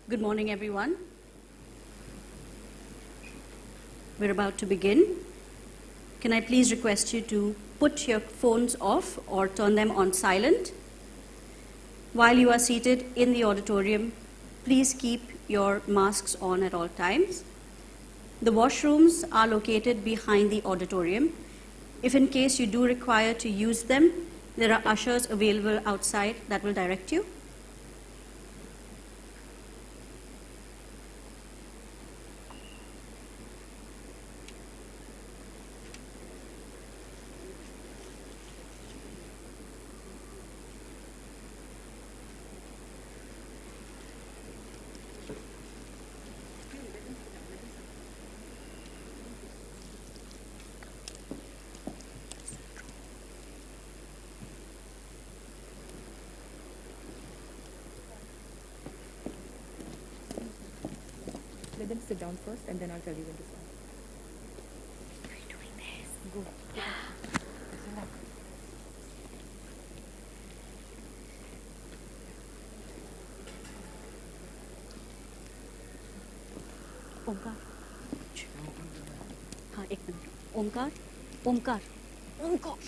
Good morning, everyone. We're about to begin. Can I please request you to put your phones off or turn them on silent? While you are seated in the auditorium, please keep your masks on at all times. The washrooms are located behind the auditorium. If in case you do require to use them, there are ushers available outside that will direct you. Let them sit down first and then I'll tell you when to start. We're doing this. Go. Omkar हाँ एक minute Omkar Omkar Omkar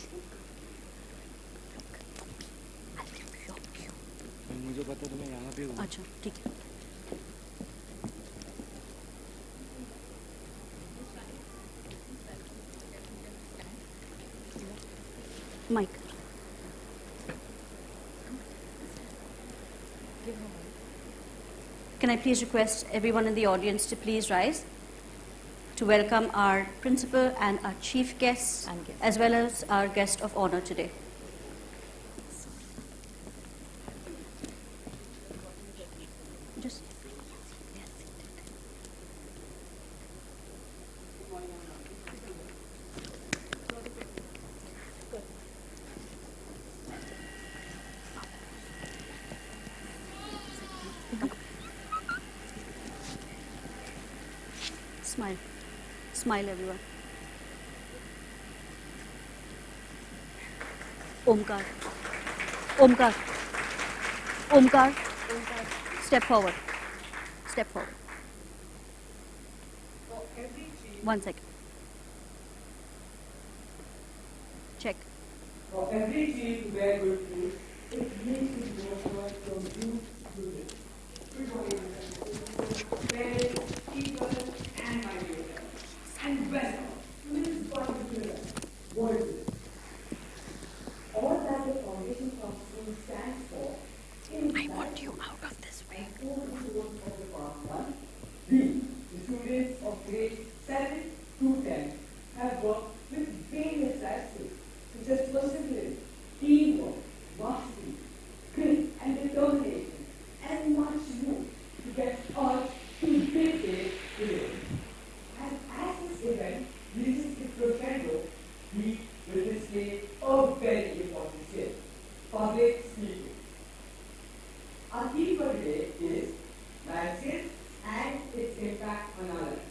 मुझे पता तो मैं यहाँ पे हूँ। अच्छा ठीक है mic Can I please request everyone in the audience to please rise to welcome our principal and our chief guests, as well as our guest of honor today. Just smile. Smile, everyone. Omkar. Omkar. Omkar. Step forward. Step forward. 1 second. Check. For every tree to bear good fruit, it needs to be nurtured from root to root. Good morning, parents, teachers, and my children. And best of all, to this particular voices. All that the foundation of school stands for is I want you out of this way. over the course of the past month, we, the students of grades 7 to 10, have worked with various aspects such as perseverance, teamwork, mastery, grit and determination, and much more to get us to this day today. And as this event reaches its crescendo, we will display a very important skill, public speaking. Our theme for today is life skills and its impact on our life.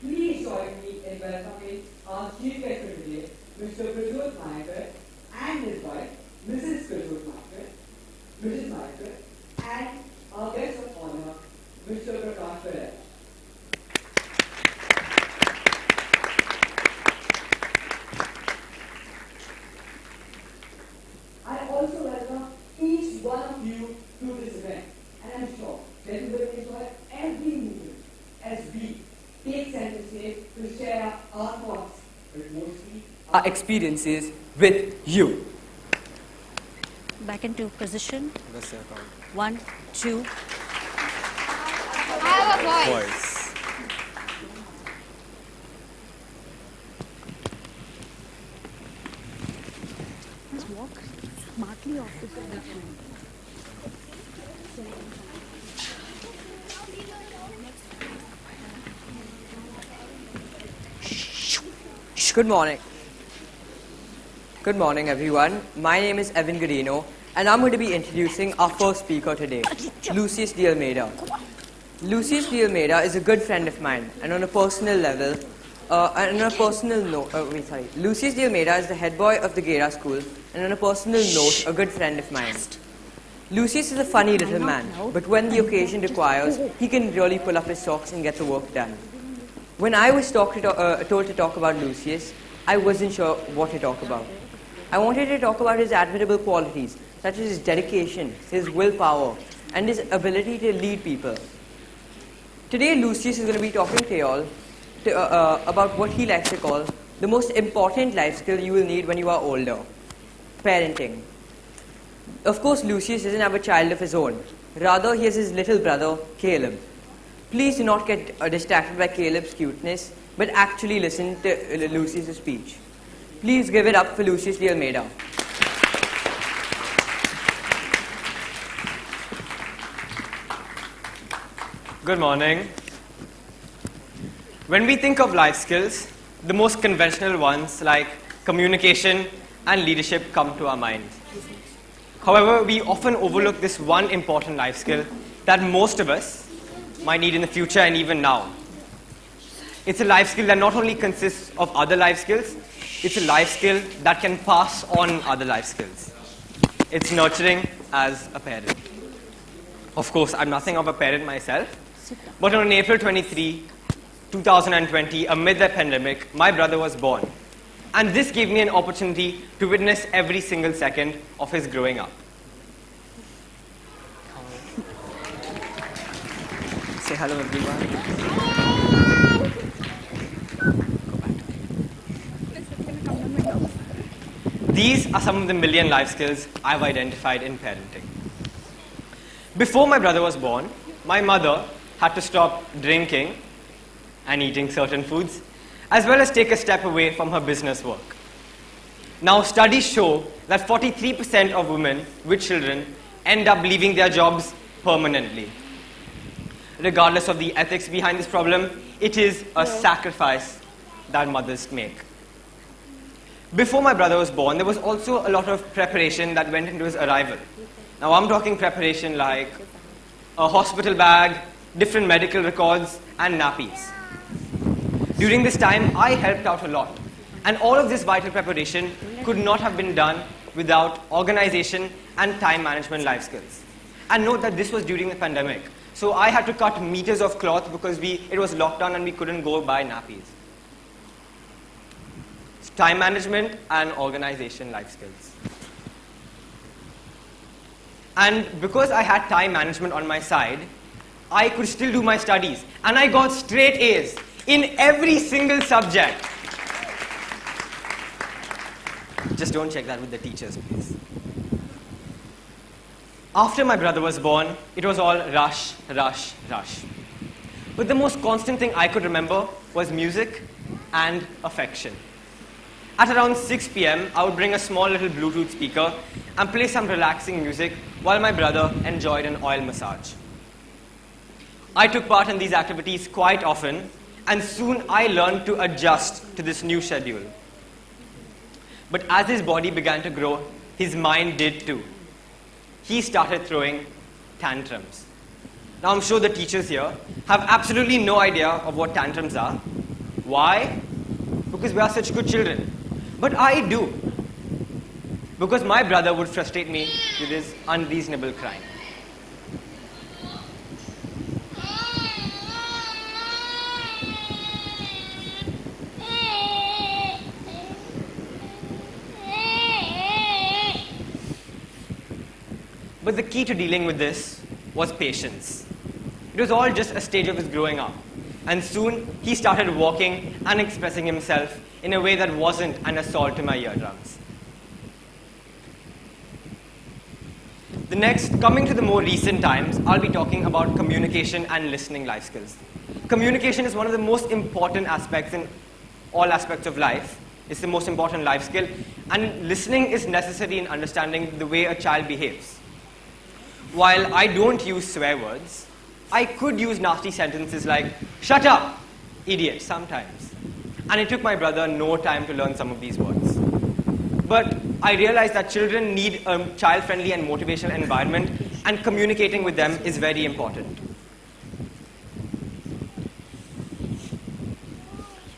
Please join me in welcoming our chief guest for today, Mr. Prajot Naikar, and his wife, Mrs. Prajot Naikar, Mrs. Naikar, and our guest of honor, Mr. Prakash Perez. I also welcome each one of you to this event, and I'm sure that you will enjoy every moment as we take center stage to share our thoughts, but mostly our experiences with you. Back into position. बस यार काम 1, 2. I have a voice. voice Let's walk smartly off this position. Good morning. Good morning, everyone. My name is Evan Garino, and I'm going to be introducing our first speaker today, Lucius de Almeida. Lucius de Almeida is a good friend of mine, and on a personal level, Lucius de Almeida is the head boy of the Gera school, and on a personal note, a good friend of mine. Lucius is a funny little man, but when the occasion requires, he can really pull up his socks and get the work done. When I was told to talk about Lucius, I wasn't sure what to talk about. I wanted to talk about his admirable qualities, such as his dedication, his willpower, and his ability to lead people. Today, Lucius is going to be talking to you all about what he likes to call the most important life skill you will need when you are older: parenting. Of course, Lucius doesn't have a child of his own. Rather, he has his little brother, Caleb. Please do not get distracted by Caleb's cuteness, but actually listen to Lucius' speech. Please give it up for Lucius de Almeida. Good morning. When we think of life skills, the most conventional ones like communication and leadership come to our mind. However, we often overlook this one important life skill that most of us might need in the future and even now. It's a life skill that not only consists of other life skills, it's a life skill that can pass on other life skills. It's nurturing as a parent. Of course, I'm nothing of a parent myself, but on April 23, 2020, amid the pandemic, my brother was born. And this gave me an opportunity to witness every single second of his growing up. Say hello, everyone. These are some of the million life skills I've identified in parenting. Before my brother was born, my mother had to stop drinking and eating certain foods, as well as take a step away from her business work. Now, studies show that 43% of women with children end up leaving their jobs permanently. Regardless of the ethics behind this problem, it is a sacrifice that mothers make. Before my brother was born, there was also a lot of preparation that went into his arrival. Now, I'm talking preparation like a hospital bag, different medical records, and nappies. During this time, I helped out a lot. And all of this vital preparation could not have been done without organization and time management life skills. And note that this was during the pandemic. So I had to cut meters of cloth because it was locked down and we couldn't go buy nappies. So time management and organization life skills. And because I had time management on my side, I could still do my studies. And I got straight A's in every single subject. Just don't check that with the teachers, please. After my brother was born, it was all rush, rush, rush. But the most constant thing I could remember was music and affection. At around 6 p.m., I would bring a small little Bluetooth speaker and play some relaxing music while my brother enjoyed an oil massage. I took part in these activities quite often, and soon I learned to adjust to this new schedule. But as his body began to grow, his mind did too. He started throwing tantrums. Now, I'm sure the teachers here have absolutely no idea of what tantrums are. Why? Because we are such good children. But I do. Because my brother would frustrate me with his unreasonable crying. But the key to dealing with this was patience. It was all just a stage of his growing up. And soon, he started walking and expressing himself in a way that wasn't an assault to my eardrums. The next, coming to the more recent times, I'll be talking about communication and listening life skills. Communication is one of the most important aspects in all aspects of life. It's the most important life skill. And listening is necessary in understanding the way a child behaves. While I don't use swear words, I could use nasty sentences like, "Shut up, idiot," sometimes. And it took my brother no time to learn some of these words. But I realized that children need a child-friendly and motivational environment, and communicating with them is very important.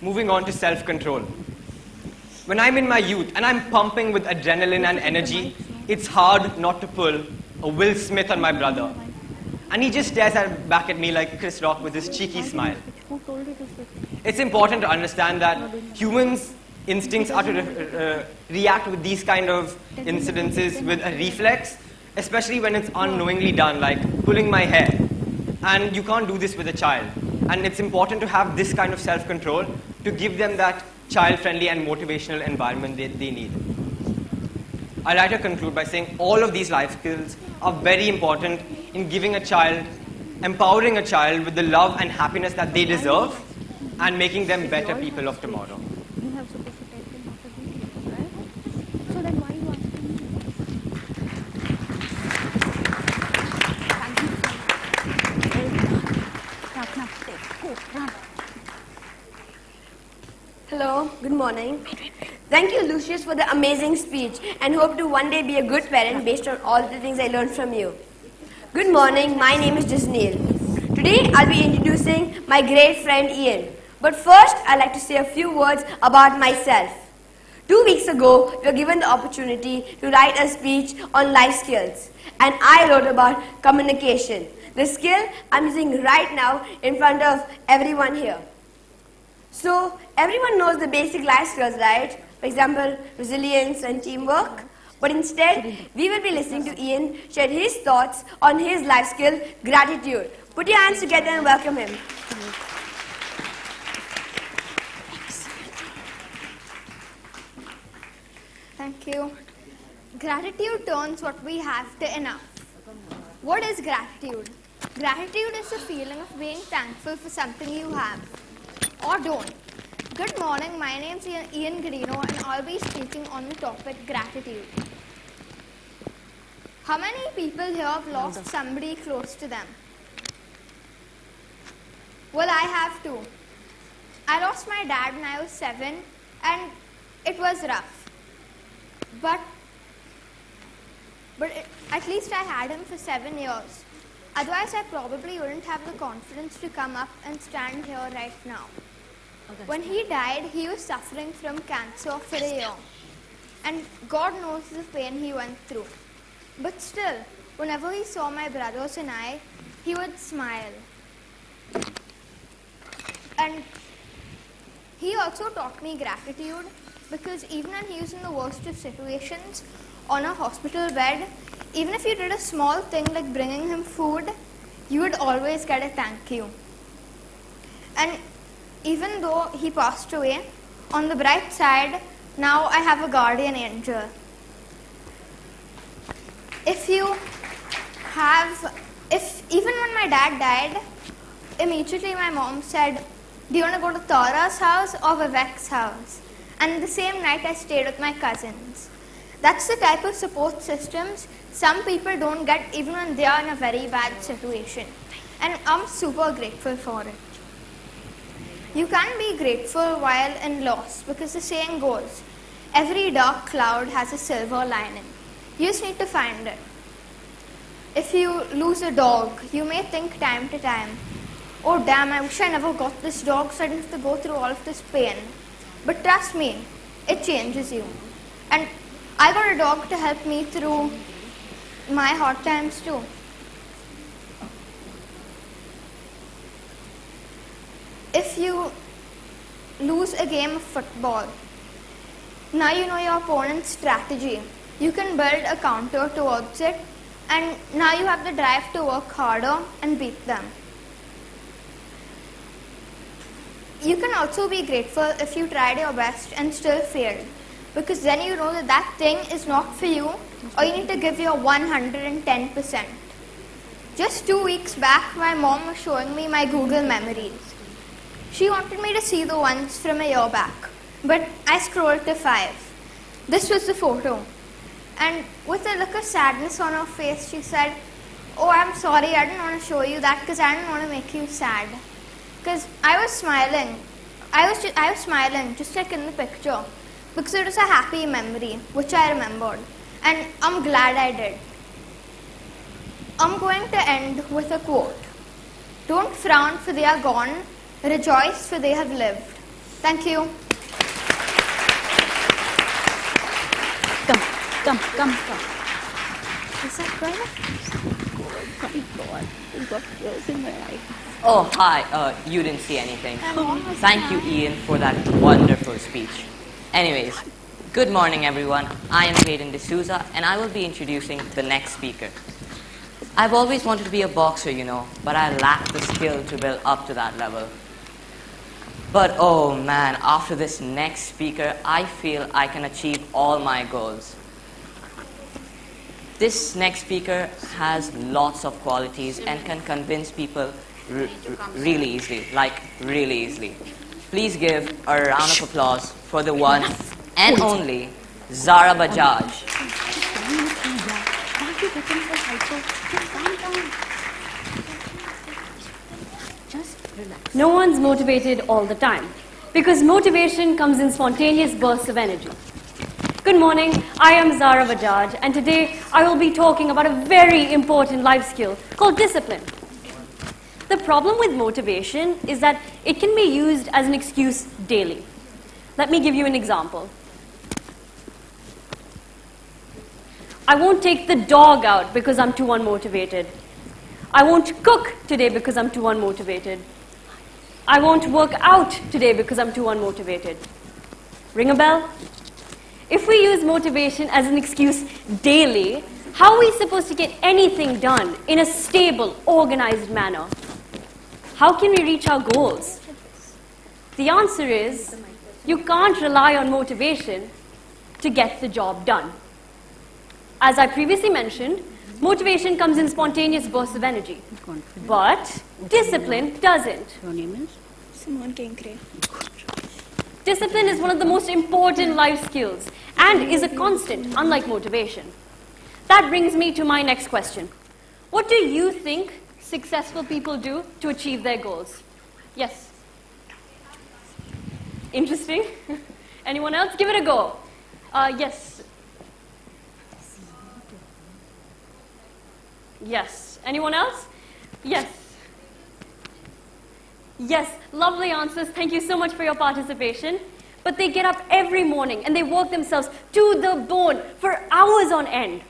Moving on to self-control. When I'm in my youth and I'm pumping with adrenaline and energy, it's hard not to pull a Will Smith on my brother. And he just stares back at me like Chris Rock with his cheeky smile. It's important to understand that humans' instincts are to react with these kind of incidences with a reflex, especially when it's unknowingly done, like pulling my hair. And you can't do this with a child. And it's important to have this kind of self-control to give them that child-friendly and motivational environment they need. I'd like to conclude by saying all of these life skills are very important in giving a child, empowering a child with the love and happiness that they deserve, and making them better people of tomorrow. You have supposed to tell them after video, right? So then why you asking me? Thank you so much. Go, run. Hello, good morning. Thank you, Lucius, for the amazing speech, and hope to one day be a good parent based on all the things I learned from you. Good morning, my name is Jasneel. Today, I'll be introducing my great friend Ian. But first, I'd like to say a few words about myself. 2 weeks ago, we were given the opportunity to write a speech on life skills, and I wrote about communication, the skill I'm using right now in front of everyone here. So, everyone knows the basic life skills, right? For example, resilience and teamwork. But instead, we will be listening to Ian share his thoughts on his life skill, gratitude. Put your hands together and welcome him. Thank you. Gratitude turns what we have to enough. What is gratitude? Gratitude is the feeling of being thankful for something you have or don't. Good morning, my name is Ian Gera and I'll be speaking on the topic gratitude. How many people here have lost somebody close to them? Well, I have too. I lost my dad when I was 7 and it was rough. But at least I had him for 7 years. Otherwise, I probably wouldn't have the confidence to come up and stand here right now. When he died, he was suffering from cancer for a year. And God knows the pain he went through. But still, whenever he saw my brothers and I, he would smile. And he also taught me gratitude because even when he was in the worst of situations, on a hospital bed, even if you did a small thing like bringing him food, you would always get a thank you. And even though he passed away, on the bright side, now I have a guardian angel. Even when my dad died, immediately my mom said, do you want to go to Tara's house or Vivek's house? And the same night I stayed with my cousins. That's the type of support systems some people don't get even when they are in a very bad situation. And I'm super grateful for it. You can't be grateful while in loss because the saying goes, every dark cloud has a silver lining. You just need to find it. If you lose a dog, you may think time to time, oh damn, I wish I never got this dog so I didn't have to go through all of this pain. But trust me, it changes you. And I got a dog to help me through my hard times too. If you lose a game of football, now you know your opponent's strategy. You can build a counter towards it, and now you have the drive to work harder and beat them. You can also be grateful if you tried your best and still failed, because then you know that that thing is not for you, or you need to give your 110%. Just 2 weeks back, my mom was showing me my Google memories. She wanted me to see the ones from a year back, but I scrolled to 5. This was the photo. And with a look of sadness on her face, she said, oh, I'm sorry, I didn't want to show you that because I didn't want to make you sad. Because I was smiling. I was smiling, just like in the picture, because it was a happy memory, which I remembered. And I'm glad I did. I'm going to end with a quote. Don't frown for they are gone. Rejoice for they have lived. Thank you. Come. Is that right? Oh my God, it got tears in my eyes. Oh, hi. You didn't see anything. Thank you, Ian, for that wonderful speech. Anyways, good morning, everyone. I am Hayden D'Souza, and I will be introducing the next speaker. I've always wanted to be a boxer, but I lack the skill to build up to that level. But oh man, after this next speaker, I feel I can achieve all my goals. This next speaker has lots of qualities and can convince people really easily, really easily. Please give a round of applause for the one and only Zara Bajaj. No one's motivated all the time, because motivation comes in spontaneous bursts of energy. Good morning, I am Zara Bajaj, and today I will be talking about a very important life skill called discipline. The problem with motivation is that it can be used as an excuse daily. Let me give you an example. I won't take the dog out because I'm too unmotivated. I won't cook today because I'm too unmotivated. I won't work out today because I'm too unmotivated. Ring a bell? If we use motivation as an excuse daily, how are we supposed to get anything done in a stable, organized manner? How can we reach our goals? The answer is, you can't rely on motivation to get the job done. As I previously mentioned, motivation comes in spontaneous bursts of energy, but discipline doesn't. Your name is? Simone Kinkre. Discipline is one of the most important life skills and is a constant, unlike motivation. That brings me to my next question. What do you think successful people do to achieve their goals? Yes? Interesting. Anyone else? Give it a go. Yes. Yes. Anyone else? Yes. Yes, lovely answers. Thank you so much for your participation. But they get up every morning and they work themselves to the bone for hours on end.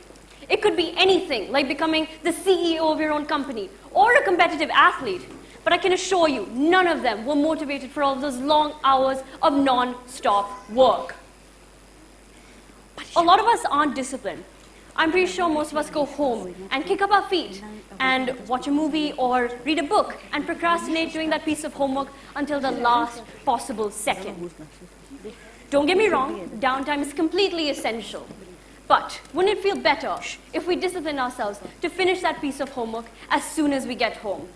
It could be anything, like becoming the CEO of your own company or a competitive athlete. But I can assure you, none of them were motivated for all those long hours of non-stop work. A lot of us aren't disciplined. I'm pretty sure most of us go home and kick up our feet and watch a movie or read a book and procrastinate doing that piece of homework until the last possible second. Don't get me wrong, downtime is completely essential. But wouldn't it feel better if we discipline ourselves to finish that piece of homework as soon as we get home?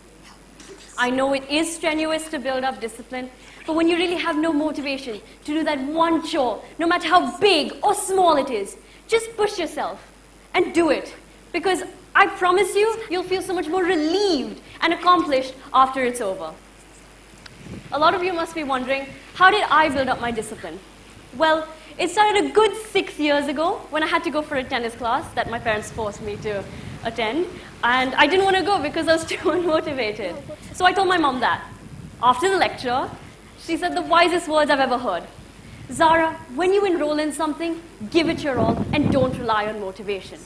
I know it is strenuous to build up discipline, but when you really have no motivation to do that one chore, no matter how big or small it is, just push yourself and do it, because I promise you, you'll feel so much more relieved and accomplished after it's over. A lot of you must be wondering, how did I build up my discipline? Well, it started a good 6 years ago when I had to go for a tennis class that my parents forced me to attend, and I didn't want to go because I was too unmotivated. So I told my mom that. After the lecture, she said the wisest words I've ever heard. Zara, when you enroll in something, give it your all and don't rely on motivation.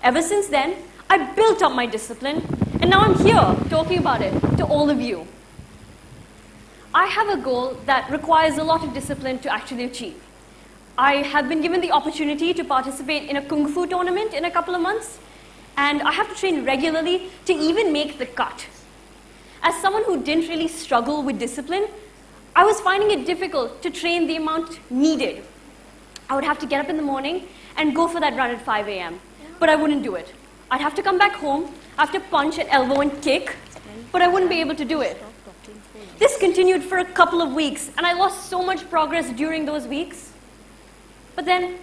Ever since then, I built up my discipline, and now I'm here talking about it to all of you. I have a goal that requires a lot of discipline to actually achieve. I have been given the opportunity to participate in a Kung Fu tournament in a couple of months, and I have to train regularly to even make the cut. As someone who didn't really struggle with discipline, I was finding it difficult to train the amount needed. I would have to get up in the morning and go for that run at 5 a.m., but I wouldn't do it. I'd have to come back home, I have to punch and elbow and kick, but I wouldn't be able to do it. This continued for a couple of weeks, and I lost so much progress during those weeks. But then,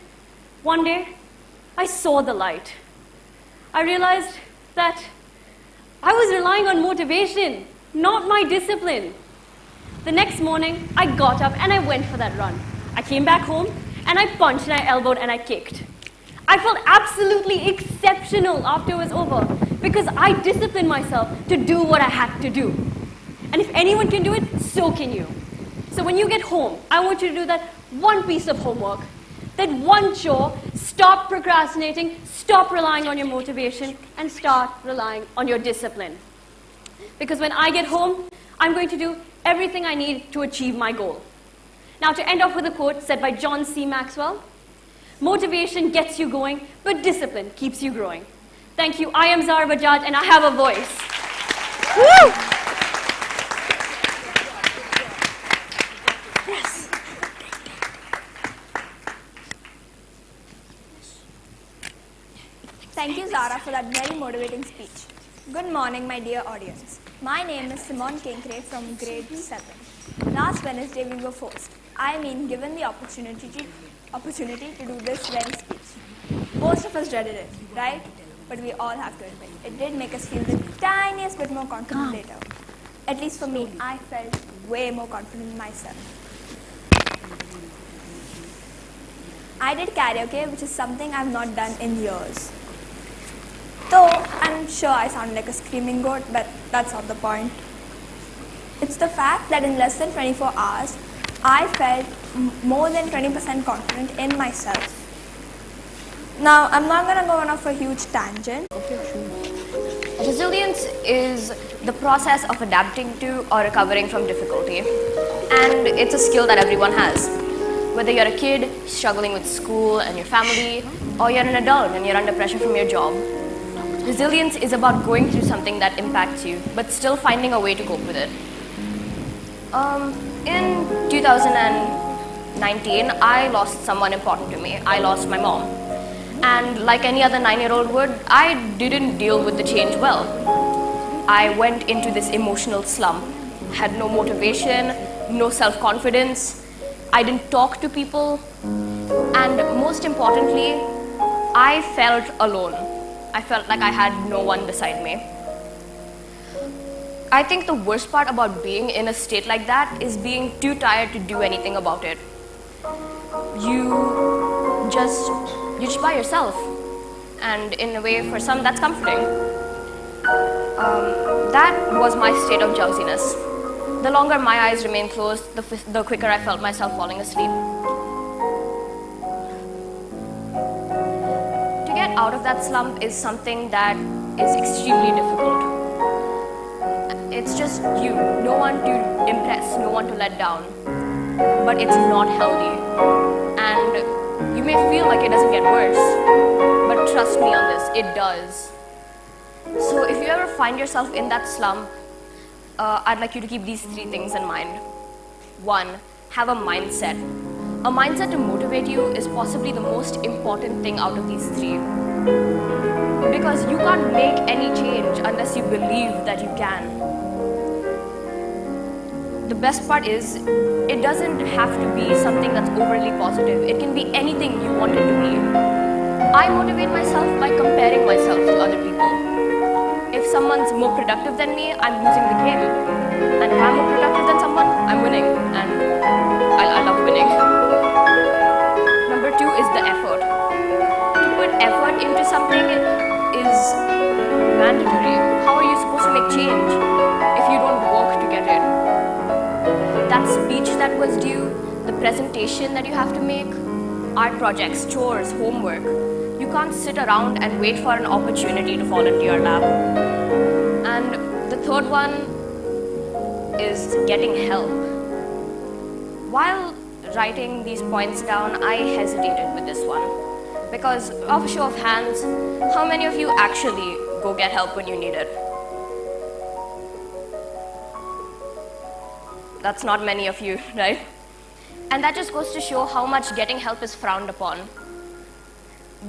one day, I saw the light. I realized that I was relying on motivation, not my discipline. The next morning, I got up and I went for that run. I came back home and I punched and I elbowed and I kicked. I felt absolutely exceptional after it was over because I disciplined myself to do what I had to do. And if anyone can do it, so can you. So when you get home, I want you to do that one piece of homework that one chore, stop procrastinating, stop relying on your motivation, and start relying on your discipline. Because when I get home, I'm going to do everything I need to achieve my goal. Now, to end off with a quote said by John C. Maxwell, motivation gets you going, but discipline keeps you growing. Thank you. I am Zara Bajaj, and I have a voice. Woo! Yes. Thank you, Zara, for that very motivating speech. Good morning, my dear audience. My name is Simone Kinkre from grade 7. Last Wednesday, we were forced. Given the opportunity to do this very speech. Most of us dreaded it, right? But we all have to admit, it did make us feel the tiniest bit more confident later. At least for me, I felt way more confident in myself. I did karaoke, which is something I've not done in years. Though, I'm sure I sound like a screaming goat, but that's not the point. It's the fact that in less than 24 hours, I felt more than 20% confident in myself. Now, I'm not going to go on off a huge tangent. Resilience is the process of adapting to or recovering from difficulty. And it's a skill that everyone has. Whether you're a kid struggling with school and your family, or you're an adult and you're under pressure from your job. Resilience is about going through something that impacts you, but still finding a way to cope with it. In 2019, I lost someone important to me. I lost my mom. And like any other 9-year-old would, I didn't deal with the change well. I went into this emotional slump, had no motivation, no self-confidence. I didn't talk to people. And most importantly, I felt alone. I felt like I had no one beside me. I think the worst part about being in a state like that is being too tired to do anything about it. You're just by yourself. And in a way, for some, that's comforting. That was my state of drowsiness. The longer my eyes remained closed, the quicker I felt myself falling asleep. To get out of that slump is something that is extremely difficult. It's just you, no one to impress, no one to let down. But it's not healthy. And you may feel like it doesn't get worse, but trust me on this, it does. So if you ever find yourself in that slump, I'd like you to keep these 3 things in mind. 1, have a mindset. A mindset to motivate you is possibly the most important thing out of these 3. Because you can't make any change unless you believe that you can. The best part is, it doesn't have to be something that's overly positive. It can be anything you want it to be. I motivate myself by comparing myself to other people. If someone's more productive than me, I'm losing the game. And if I'm more productive than someone, I'm winning. And I love winning. Number 2 is the effort. To put effort into something is mandatory. How are you supposed to make change if you don't work to get it? That speech that was due, the presentation that you have to make, art projects, chores, homework. You can't sit around and wait for an opportunity to fall into your lap. And the third one is getting help. While writing these points down, I hesitated with this one. Because of a show of hands, how many of you actually go get help when you need it? That's not many of you, right? And that just goes to show how much getting help is frowned upon.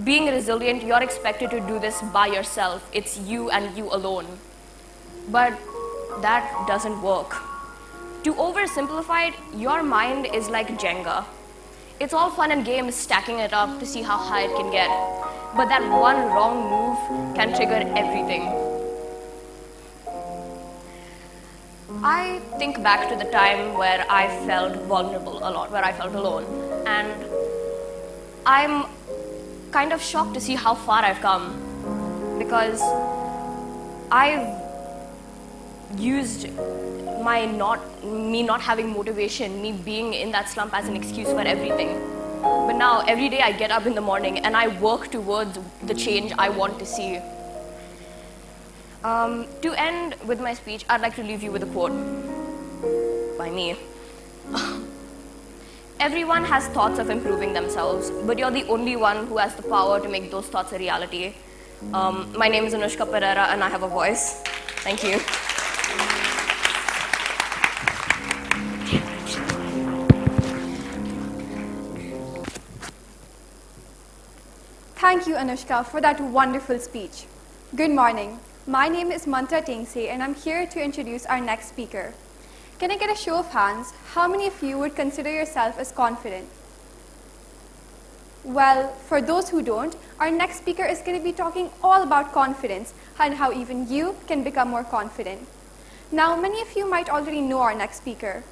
Being resilient, you're expected to do this by yourself. It's you and you alone. But that doesn't work. To oversimplify it, your mind is like Jenga. It's all fun and games stacking it up to see how high it can get. But that one wrong move can trigger everything. I think back to the time where I felt vulnerable a lot, where I felt alone. And I'm kind of shocked to see how far I've come. Because I've used me not having motivation, me being in that slump as an excuse for everything. But now, every day I get up in the morning and I work towards the change I want to see. To end with my speech, I'd like to leave you with a quote by me. Everyone has thoughts of improving themselves, but you're the only one who has the power to make those thoughts a reality. My name is Anushka Pereira and I have a voice. Thank you. Thank you, Anushka, for that wonderful speech. Good morning. My name is Manta Tengse, and I'm here to introduce our next speaker. Can I get a show of hands? How many of you would consider yourself as confident? Well, for those who don't, our next speaker is going to be talking all about confidence and how even you can become more confident. Now, many of you might already know our next speaker.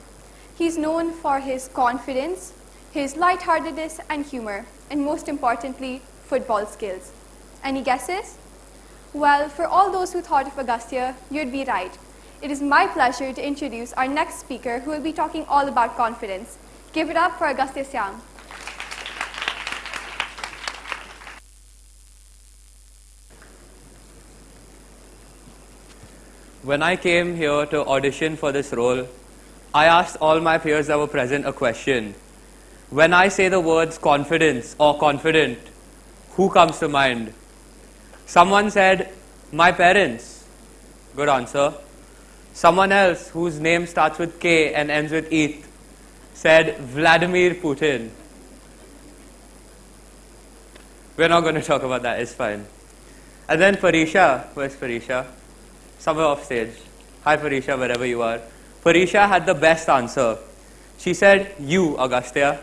He's known for his confidence, his lightheartedness and humor, and most importantly, football skills. Any guesses? Well, for all those who thought of Agastya, you'd be right. It is my pleasure to introduce our next speaker who will be talking all about confidence. Give it up for Agastya Syam. When I came here to audition for this role, I asked all my peers that were present a question. When I say the words confidence or confident, who comes to mind? Someone said, my parents. Good answer. Someone else, whose name starts with K and ends with Eth, said Vladimir Putin. We're not going to talk about that, it's fine. And then Parisha, where's Parisha? Somewhere off stage. Hi Parisha, wherever you are. Parisha had the best answer. She said, you, Agastya.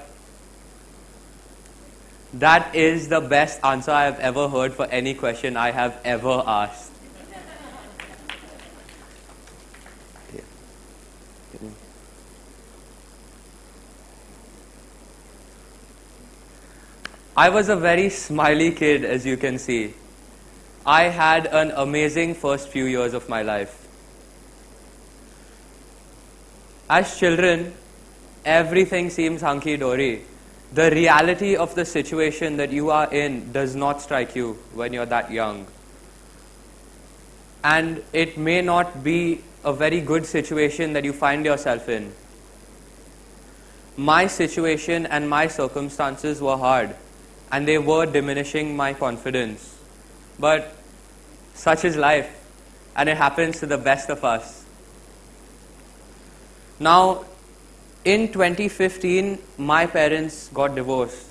That is the best answer I have ever heard for any question I have ever asked. I was a very smiley kid, as you can see. I had an amazing first few years of my life. As children, everything seems hunky-dory. The reality of the situation that you are in does not strike you when you're that young. And it may not be a very good situation that you find yourself in. My situation and my circumstances were hard, and they were diminishing my confidence. But such is life, and it happens to the best of us. Now, in 2015, my parents got divorced,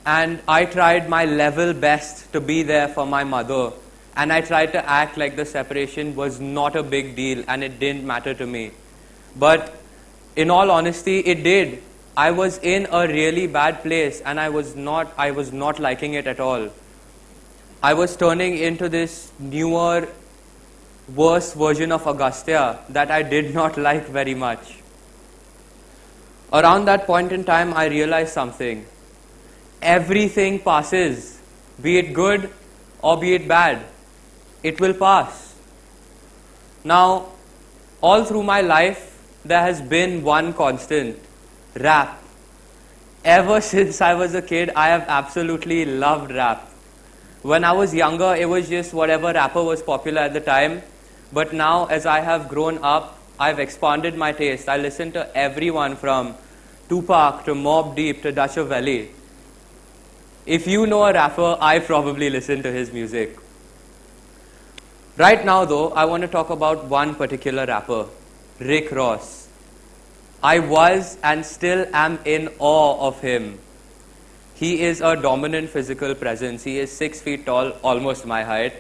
and I tried my level best to be there for my mother, and I tried to act like the separation was not a big deal and it didn't matter to me. But in all honesty, it did. I was in a really bad place, and I was not liking it at all. I was turning into this newer, worse version of Agastya that I did not like very much. Around that point in time, I realized something. Everything passes, be it good or be it bad. It will pass. Now, all through my life, there has been one constant: rap. Ever since I was a kid, I have absolutely loved rap. When I was younger, it was just whatever rapper was popular at the time. But now, as I have grown up, I've expanded my taste. I listen to everyone from Tupac to Mobb Deep to Dutch Valley. If you know a rapper, I probably listen to his music. Right now though, I want to talk about one particular rapper, Rick Ross. I was and still am in awe of him. He is a dominant physical presence. He is 6 feet tall, almost my height.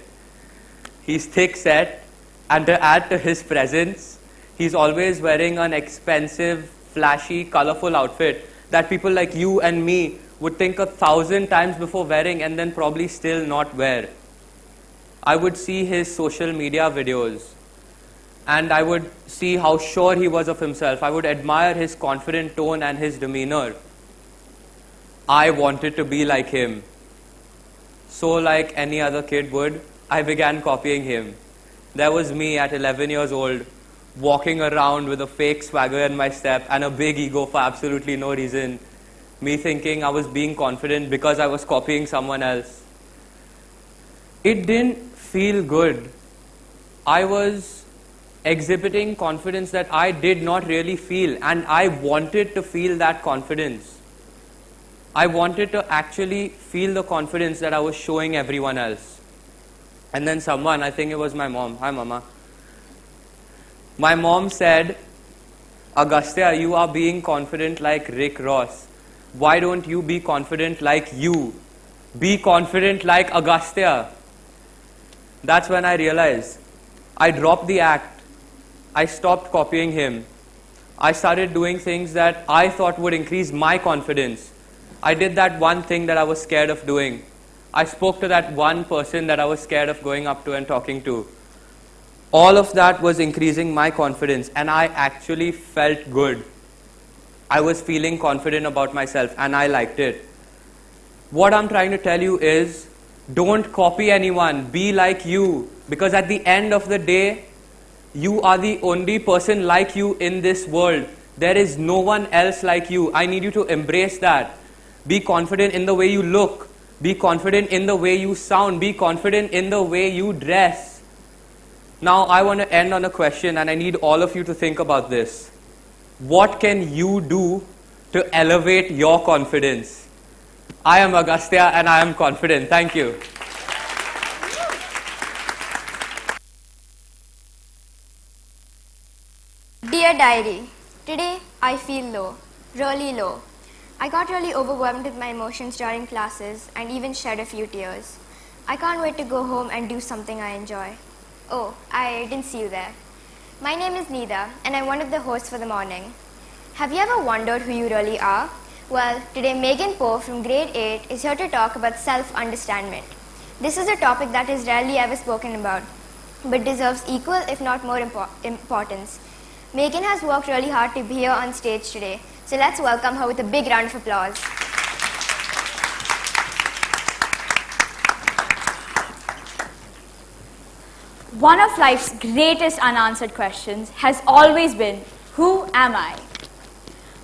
He's thick set, and to add to his presence, he's always wearing an expensive, flashy, colorful outfit that people like you and me would think 1,000 times before wearing and then probably still not wear. I would see his social media videos and I would see how sure he was of himself. I would admire his confident tone and his demeanor. I wanted to be like him. So like any other kid would, I began copying him. There was me at 11 years old, walking around with a fake swagger in my step and a big ego for absolutely no reason, me thinking I was being confident because I was copying someone else. It didn't feel good. I was exhibiting confidence that I did not really feel, and I wanted to feel that confidence. I wanted to actually feel the confidence that I was showing everyone else. And then someone, I think it was my mom, hi mama. My mom said, Agastya, you are being confident like Rick Ross. Why don't you be confident like you? Be confident like Agastya. That's when I realized I dropped the act. I stopped copying him. I started doing things that I thought would increase my confidence. I did that one thing that I was scared of doing. I spoke to that one person that I was scared of going up to and talking to. All of that was increasing my confidence, and I actually felt good. I was feeling confident about myself, and I liked it. What I'm trying to tell you is, don't copy anyone. Be like you. Because at the end of the day, you are the only person like you in this world. There is no one else like you. I need you to embrace that. Be confident in the way you look. Be confident in the way you sound. Be confident in the way you dress. Now, I want to end on a question, and I need all of you to think about this. What can you do to elevate your confidence? I am Agastya, and I am confident. Thank you. Dear Diary, today I feel low, really low. I got really overwhelmed with my emotions during classes and even shed a few tears. I can't wait to go home and do something I enjoy. Oh, I didn't see you there. My name is Nida, and I'm one of the hosts for the morning. Have you ever wondered who you really are? Well, today Megan Poe from grade 8 is here to talk about self-understanding. This is a topic that is rarely ever spoken about, but deserves equal if not more importance. Megan has worked really hard to be here on stage today, so let's welcome her with a big round of applause. One of life's greatest unanswered questions has always been, who am I?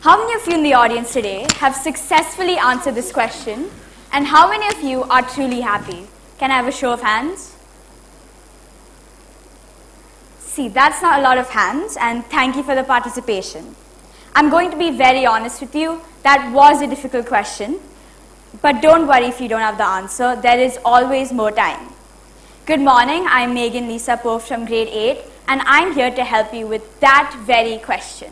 How many of you in the audience today have successfully answered this question, and how many of you are truly happy? Can I have a show of hands? See, that's not a lot of hands, and thank you for the participation. I'm going to be very honest with you, that was a difficult question, but don't worry if you don't have the answer, there is always more time. Good morning, I'm Megan Lisa Poe from grade 8, and I'm here to help you with that very question.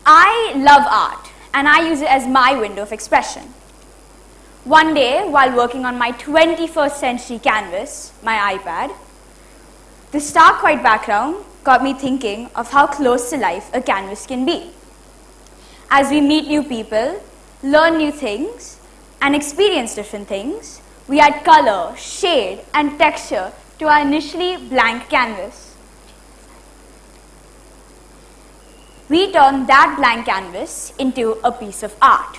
I love art, and I use it as my window of expression. One day, while working on my 21st century canvas, my iPad, the stark white background got me thinking of how close to life a canvas can be. As we meet new people, learn new things, and experience different things, we add color, shade, and texture to our initially blank canvas. We turn that blank canvas into a piece of art.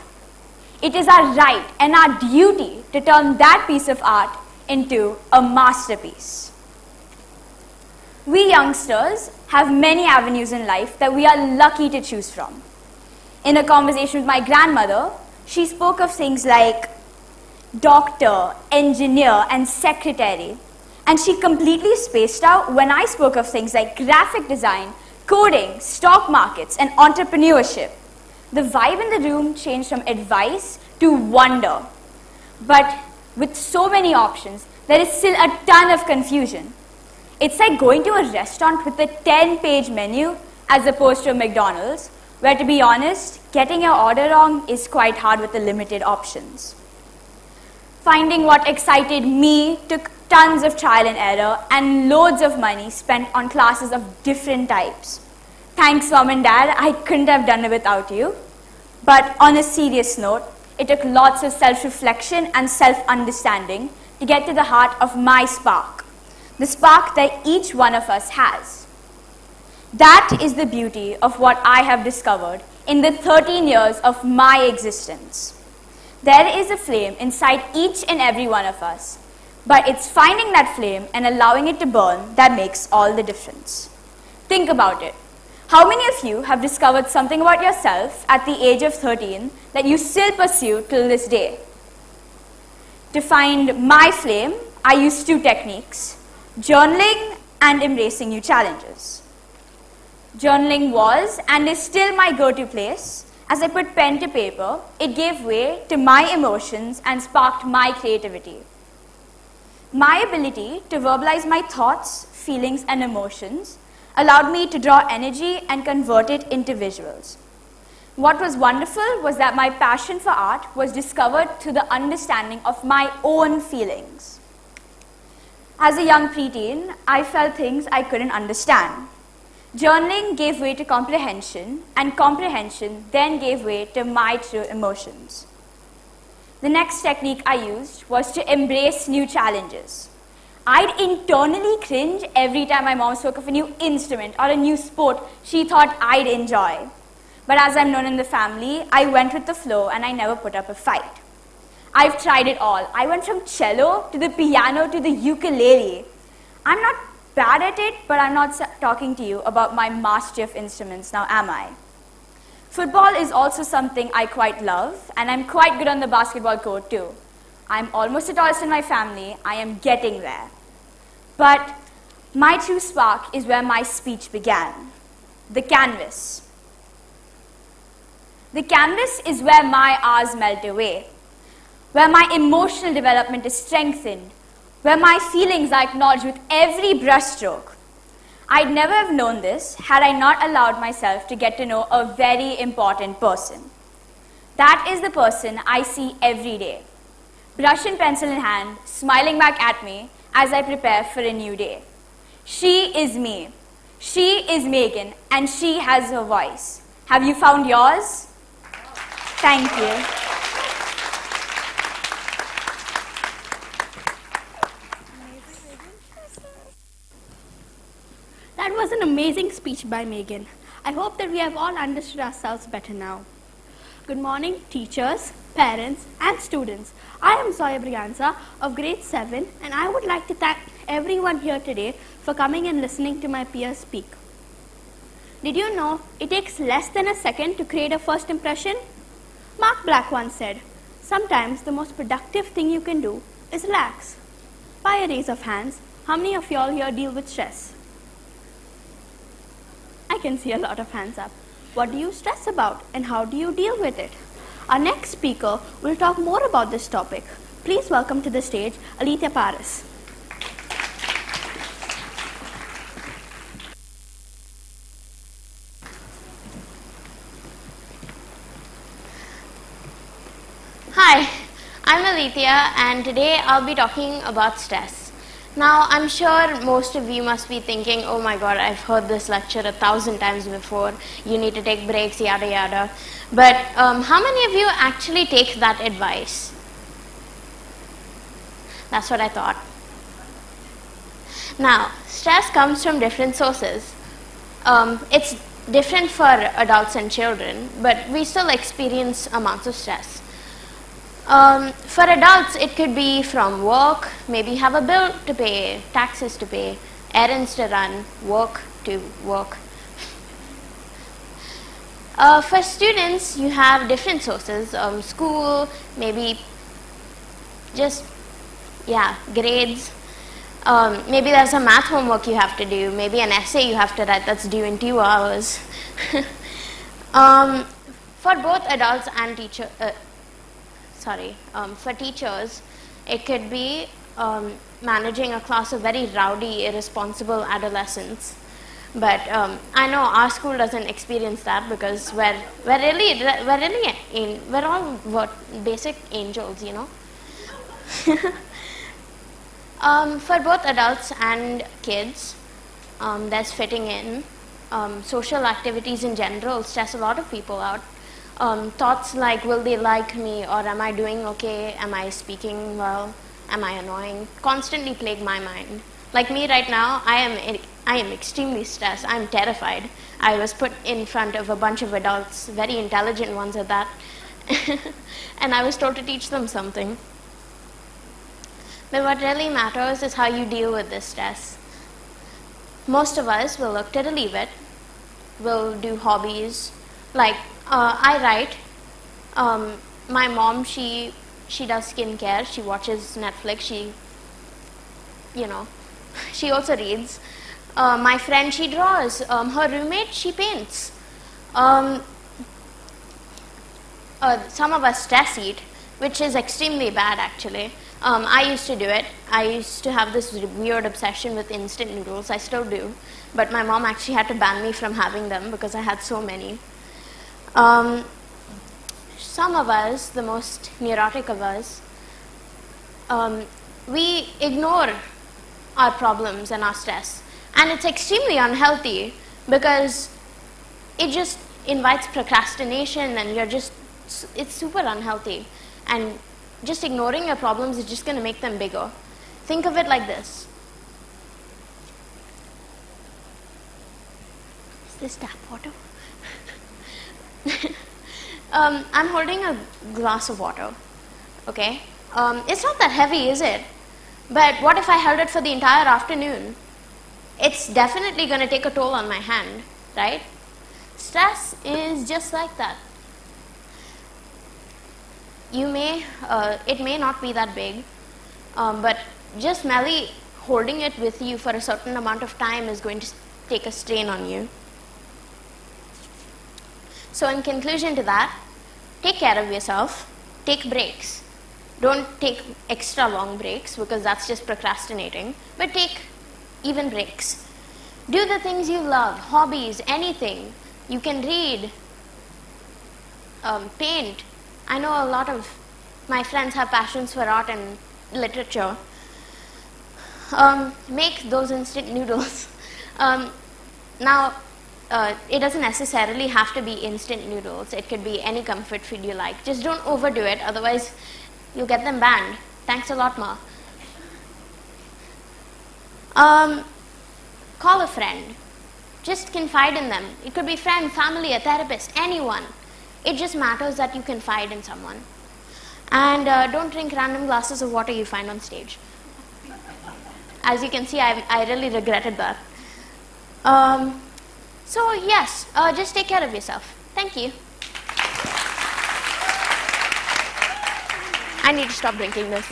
It is our right and our duty to turn that piece of art into a masterpiece. We youngsters have many avenues in life that we are lucky to choose from. In a conversation with my grandmother, she spoke of things like doctor, engineer, and secretary. And she completely spaced out when I spoke of things like graphic design, coding, stock markets, and entrepreneurship. The vibe in the room changed from advice to wonder. But with so many options, there is still a ton of confusion. It's like going to a restaurant with a 10-page menu as opposed to a McDonald's, where, to be honest, getting your order wrong is quite hard with the limited options. Finding what excited me took tons of trial and error and loads of money spent on classes of different types. Thanks, Mom and Dad, I couldn't have done it without you. But on a serious note, it took lots of self-reflection and self-understanding to get to the heart of my spark, the spark that each one of us has. That is the beauty of what I have discovered in the 13 years of my existence. There is a flame inside each and every one of us, but it's finding that flame and allowing it to burn that makes all the difference. Think about it. How many of you have discovered something about yourself at the age of 13 that you still pursue till this day? To find my flame, I use two techniques: journaling and embracing new challenges. Journaling was and is still my go-to place. As I put pen to paper, it gave way to my emotions and sparked my creativity. My ability to verbalize my thoughts, feelings, and emotions allowed me to draw energy and convert it into visuals. What was wonderful was that my passion for art was discovered through the understanding of my own feelings. As a young preteen, I felt things I couldn't understand. Journaling gave way to comprehension, and comprehension then gave way to my true emotions. The next technique I used was to embrace new challenges. I'd internally cringe every time my mom spoke of a new instrument or a new sport she thought I'd enjoy. But as I'm known in the family, I went with the flow and I never put up a fight. I've tried it all. I went from cello to the piano to the ukulele. I'm not bad at it, but I'm not talking to you about my mastery of instruments now, am I? Football is also something I quite love, and I'm quite good on the basketball court too. I'm almost the tallest in my family. I am getting there. But my true spark is where my speech began: the canvas. The canvas is where my hours melt away, where my emotional development is strengthened, where my feelings are acknowledged with every brushstroke. I'd never have known this had I not allowed myself to get to know a very important person. That is the person I see every day, brush and pencil in hand, smiling back at me as I prepare for a new day. She is me. She is Megan, and she has her voice. Have you found yours? Thank you. That was an amazing speech by Megan. I hope that we have all understood ourselves better now. Good morning, teachers, parents, and students. I am Zoya Briganza of grade 7, and I would like to thank everyone here today for coming and listening to my peers speak. Did you know it takes less than a second to create a first impression? Mark Black once said, "Sometimes the most productive thing you can do is relax." By a raise of hands, how many of y'all here deal with stress? I can see a lot of hands up. What do you stress about and how do you deal with it? Our next speaker will talk more about this topic. Please welcome to the stage Alithia Paris. Hi, I'm Alithia, and today I'll be talking about stress. Now, I'm sure most of you must be thinking, oh my god, I've heard this lecture 1,000 times before, you need to take breaks, yada yada. But how many of you actually take that advice? That's what I thought. Now, stress comes from different sources. It's different for adults and children, but we still experience amounts of stress. For adults, it could be from work, maybe have a bill to pay, taxes to pay, errands to run, work to work. For students, you have different sources, school, maybe just, grades. Maybe there's a math homework you have to do, maybe an essay you have to write that's due in 2 hours. For both adults and for teachers, it could be managing a class of very rowdy, irresponsible adolescents. But I know our school doesn't experience that because we're all basic angels, you know. For both adults and kids, there's fitting in. Social activities in general stress a lot of people out. Thoughts like, will they like me, or am I doing okay, am I speaking well, am I annoying, constantly plague my mind. Like me right now, I am extremely stressed. I'm terrified. I was put in front of a bunch of adults, very intelligent ones at that, and I was told to teach them something. But what really matters is how you deal with this stress. Most of us will look to relieve it. will do hobbies. Like, I write. My mom, she does skincare. She watches Netflix. She also reads. My friend, she draws. Her roommate, she paints. Some of us stress eat, which is extremely bad actually. I used to do it. I used to have this weird obsession with instant noodles. I still do. But my mom actually had to ban me from having them because I had so many. Some of us, the most neurotic of us, we ignore our problems and our stress. And it's extremely unhealthy because it just invites procrastination and it's super unhealthy. And just ignoring your problems is just going to make them bigger. Think of it like this. Is this tap water? I'm holding a glass of water, okay? It's not that heavy, is it? But what if I held it for the entire afternoon? It's definitely going to take a toll on my hand, right? Stress is just like that. It may not be that big, but just merely holding it with you for a certain amount of time is going to take a strain on you. So in conclusion to that, take care of yourself, take breaks. Don't take extra long breaks because that's just procrastinating, but take even breaks. Do the things you love, hobbies, anything. You can read, paint. I know a lot of my friends have passions for art and literature. Make those instant noodles. Now, it doesn't necessarily have to be instant noodles. It could be any comfort food you like. Just don't overdo it, otherwise you'll get them banned. Thanks a lot, Ma. Call a friend. Just confide in them. It could be friend, family, a therapist, anyone. It just matters that you confide in someone. And don't drink random glasses of water you find on stage. As you can see, I really regretted that. So yes, just take care of yourself. Thank you. I need to stop drinking this.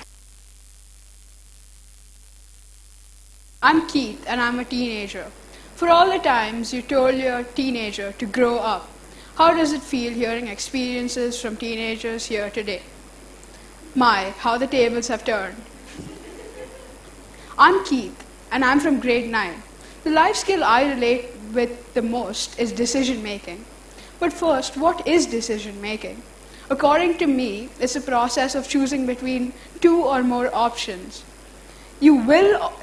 I'm Keith, and I'm a teenager. For all the times you told your teenager to grow up, how does it feel hearing experiences from teenagers here today? My, how the tables have turned. I'm Keith, and I'm from grade 9. The life skill I relate with the most is decision making. But first, what is decision making? According to me, it's a process of choosing between two or more options. You will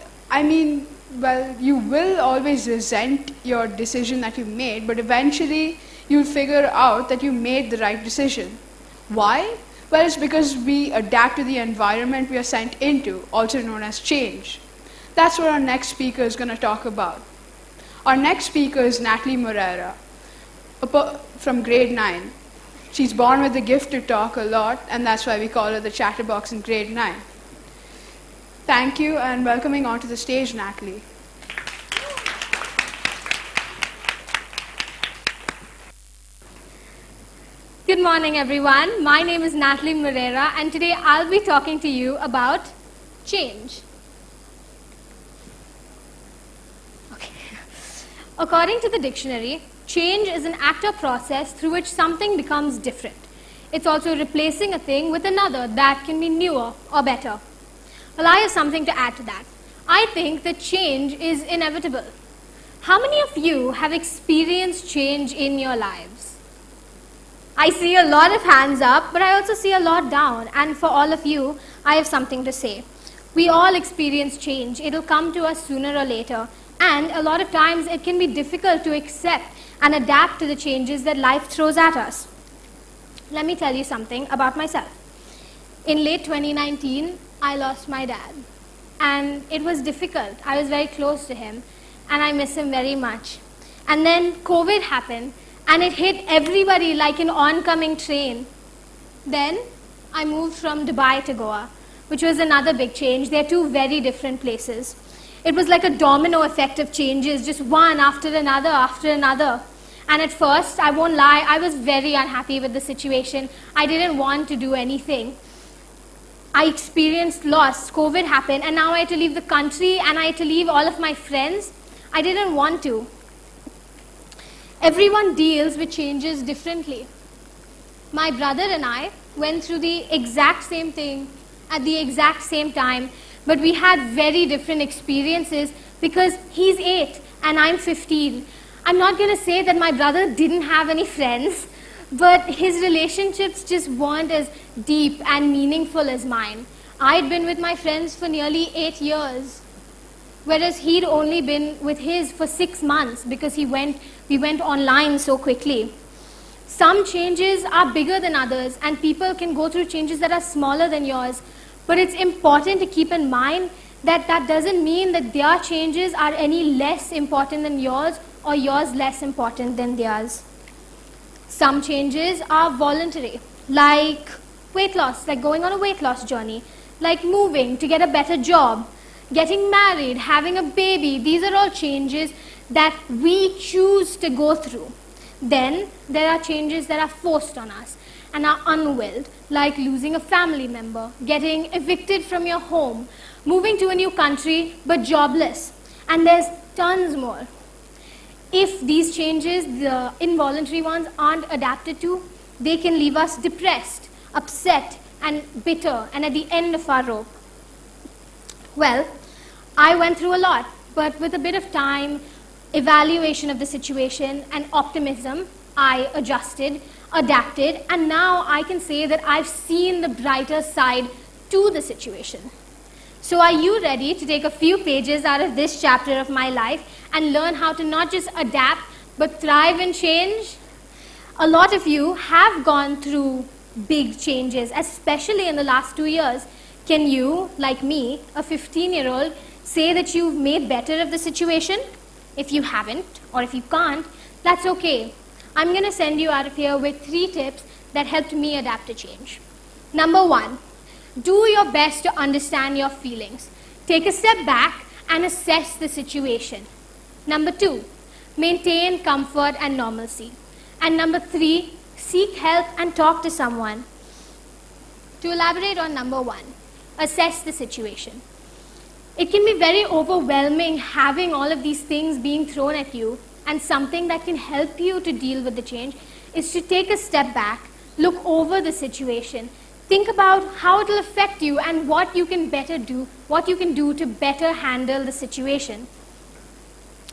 always resent your decision that you made, but eventually you'll figure out that you made the right decision. Why? Well, it's because we adapt to the environment we are sent into, also known as change. That's what our next speaker is going to talk about. Our next speaker is Natalie Morera, from grade 9. She's born with the gift to talk a lot, and that's why we call her the chatterbox in grade 9. Thank you, and welcoming onto the stage, Natalie. Good morning, everyone. My name is Natalie Morera, and today I'll be talking to you about change. Okay. According to the dictionary, change is an act or process through which something becomes different. It's also replacing a thing with another that can be newer or better. Well, I have something to add to that. I think that change is inevitable. How many of you have experienced change in your lives? I see a lot of hands up, but I also see a lot down. And for all of you, I have something to say. We all experience change. It'll come to us sooner or later. And a lot of times it can be difficult to accept and adapt to the changes that life throws at us. Let me tell you something about myself. In late 2019, I lost my dad. And it was difficult. I was very close to him, and I miss him very much. And then COVID happened, and it hit everybody like an oncoming train. Then I moved from Dubai to Goa, which was another big change. They're two very different places. It was like a domino effect of changes, just one after another after another. And at first, I won't lie, I was very unhappy with the situation. I didn't want to do anything. I experienced loss. COVID happened, and now I had to leave the country, and I had to leave all of my friends. I didn't want to. Everyone deals with changes differently. My brother and I went through the exact same thing at the exact same time, but we had very different experiences because he's 8 and I'm 15. I'm not going to say that my brother didn't have any friends, but his relationships just weren't as deep and meaningful as mine. I'd been with my friends for nearly 8 years, whereas he'd only been with his for 6 months because we went online so quickly. Some changes are bigger than others, and people can go through changes that are smaller than yours, but it's important to keep in mind that that doesn't mean that their changes are any less important than yours or yours less important than theirs. Some changes are voluntary, like weight loss, like going on a weight loss journey, like moving to get a better job, getting married, having a baby. These are all changes that we choose to go through. Then there are changes that are forced on us and are unwilled, like losing a family member, getting evicted from your home, moving to a new country but jobless, and there's tons more. If these changes, the involuntary ones, aren't adapted to, they can leave us depressed, upset, and bitter, and at the end of our rope. Well, I went through a lot, but with a bit of time, evaluation of the situation, and optimism, I adjusted, adapted, and now I can say that I've seen the brighter side to the situation. So are you ready to take a few pages out of this chapter of my life and learn how to not just adapt, but thrive and change? A lot of you have gone through big changes, especially in the last 2 years. Can you, like me, a 15-year-old, say that you've made better of the situation? If you haven't, or if you can't, that's okay. I'm going to send you out of here with 3 tips that helped me adapt to change. Number 1, do your best to understand your feelings. Take a step back and assess the situation. Number 2, maintain comfort and normalcy. And number 3, seek help and talk to someone. To elaborate on number 1, assess the situation. It can be very overwhelming having all of these things being thrown at you, and something that can help you to deal with the change is to take a step back, look over the situation, think about how it will affect you and what you can do to better handle the situation.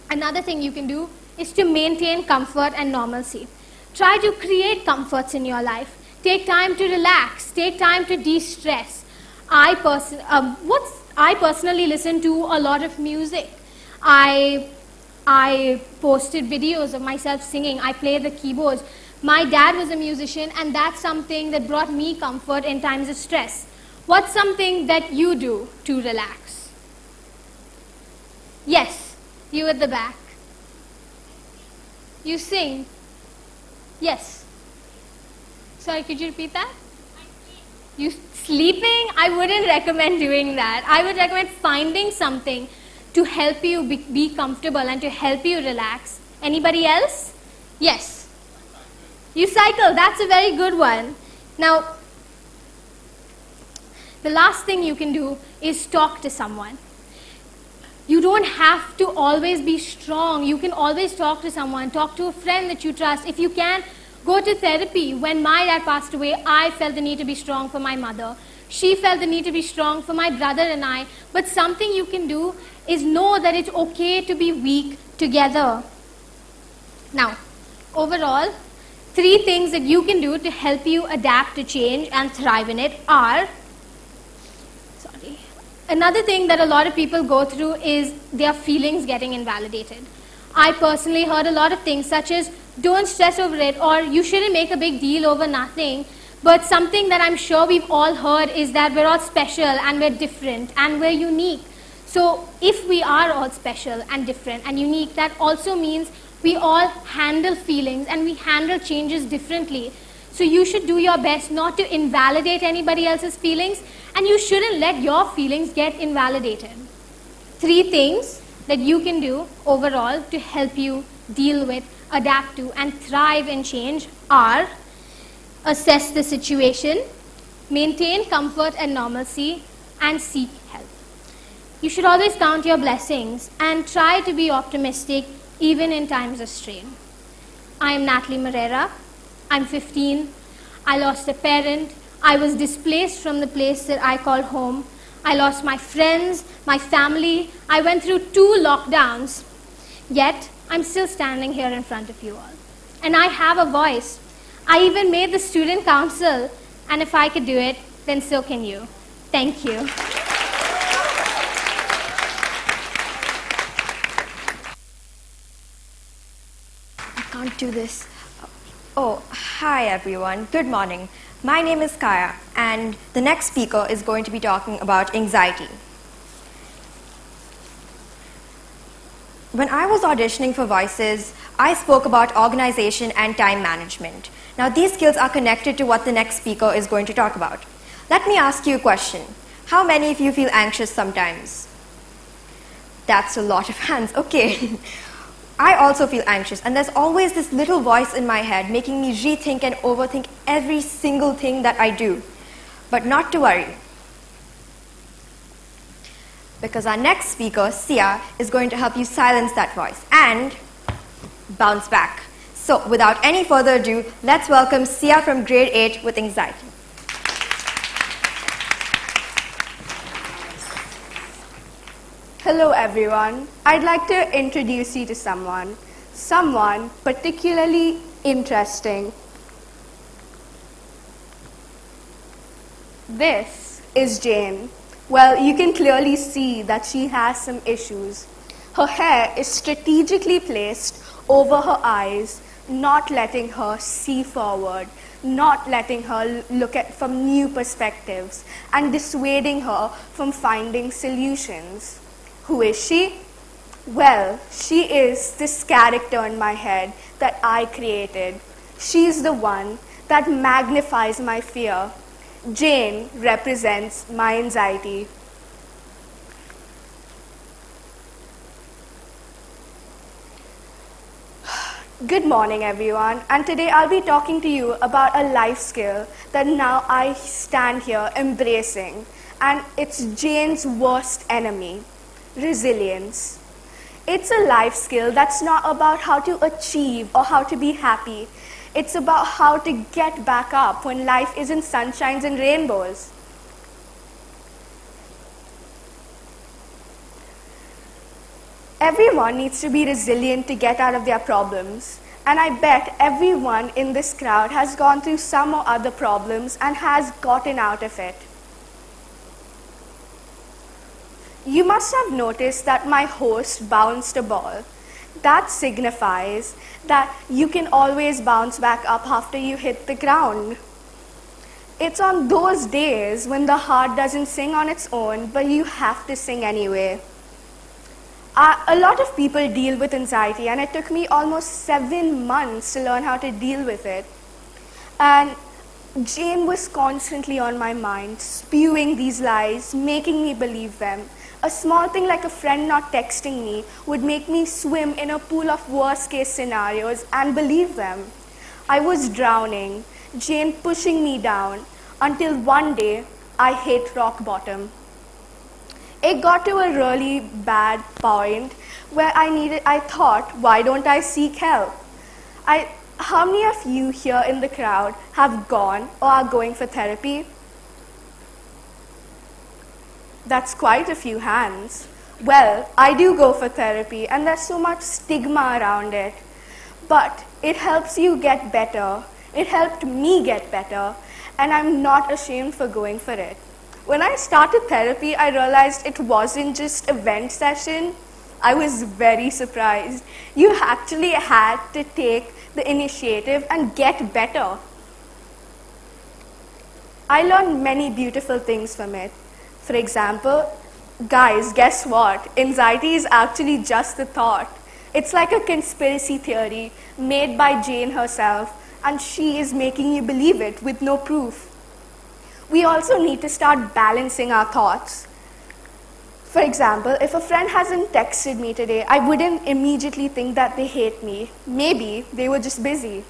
Another thing you can do is to maintain comfort and normalcy. Try to create comforts in your life. Take time to relax, take time to de-stress. I personally listen to a lot of music. I posted videos of myself singing. I play the keyboards. My dad was a musician, and that's something that brought me comfort in times of stress. What's something that you do to relax? Yes, you at the back. You sing. Yes. Sorry, could you repeat that? You sleeping? I wouldn't recommend doing that. I would recommend finding something to help you be comfortable and to help you relax. Anybody else? Yes. You cycle. That's a very good one. Now, the last thing you can do is talk to someone. You don't have to always be strong. You can always talk to someone. Talk to a friend that you trust. If you can, go to therapy. When my dad passed away, I felt the need to be strong for my mother. She felt the need to be strong for my brother and I. But something you can do is know that it's okay to be weak together. Now, overall, 3 things that you can do to help you adapt to change and thrive in it are... Another thing that a lot of people go through is their feelings getting invalidated. I personally heard a lot of things such as, don't stress over it, or you shouldn't make a big deal over nothing. But something that I'm sure we've all heard is that we're all special and we're different and we're unique. So if we are all special and different and unique, that also means we all handle feelings and we handle changes differently. So you should do your best not to invalidate anybody else's feelings, and you shouldn't let your feelings get invalidated. 3 things that you can do overall to help you deal with, adapt to, and thrive in change are: assess the situation, maintain comfort and normalcy, and seek help. You should always count your blessings and try to be optimistic even in times of strain. I am Natalie Moreira. I'm 15. I lost a parent. I was displaced from the place that I call home. I lost my friends, my family. I went through 2 lockdowns. Yet, I'm still standing here in front of you all. And I have a voice. I even made the student council. And if I could do it, then so can you. Thank you. I can't do this. Oh, hi everyone. Good morning. My name is Kaya, and the next speaker is going to be talking about anxiety. When I was auditioning for Voices, I spoke about organization and time management. Now, these skills are connected to what the next speaker is going to talk about. Let me ask you a question. How many of you feel anxious sometimes? That's a lot of hands. Okay. I also feel anxious, and there's always this little voice in my head making me rethink and overthink every single thing that I do. But not to worry, because our next speaker, Sia, is going to help you silence that voice and bounce back. So, without any further ado, let's welcome Sia from grade 8 with anxiety. Hello everyone. I'd like to introduce you to someone particularly interesting. This is Jane. Well, you can clearly see that she has some issues. Her hair is strategically placed over her eyes, not letting her see forward, not letting her look at from new perspectives, and dissuading her from finding solutions. Who is she? Well, she is this character in my head that I created. She's the one that magnifies my fear. Jane represents my anxiety. Good morning, everyone, and today I'll be talking to you about a life skill that now I stand here embracing, and it's Jane's worst enemy. Resilience. It's a life skill that's not about how to achieve or how to be happy. It's about how to get back up when life isn't sunshines and rainbows. Everyone needs to be resilient to get out of their problems. And I bet everyone in this crowd has gone through some or other problems and has gotten out of it. You must have noticed that my host bounced a ball. That signifies that you can always bounce back up after you hit the ground. It's on those days when the heart doesn't sing on its own, but you have to sing anyway. A lot of people deal with anxiety, and it took me almost 7 months to learn how to deal with it. And Jane was constantly on my mind, spewing these lies, making me believe them. A small thing like a friend not texting me would make me swim in a pool of worst-case scenarios and believe them. I was drowning, Jane pushing me down, until one day I hit rock bottom. It got to a really bad point where I thought, why don't I seek help? How many of you here in the crowd have gone or are going for therapy? That's quite a few hands. Well, I do go for therapy, and there's so much stigma around it. But it helps you get better. It helped me get better, and I'm not ashamed for going for it. When I started therapy, I realized it wasn't just a vent session. I was very surprised. You actually had to take the initiative and get better. I learned many beautiful things from it. For example, guys, guess what? Anxiety is actually just a thought. It's like a conspiracy theory made by Jane herself, and she is making you believe it with no proof. We also need to start balancing our thoughts. For example, if a friend hasn't texted me today, I wouldn't immediately think that they hate me. Maybe they were just busy.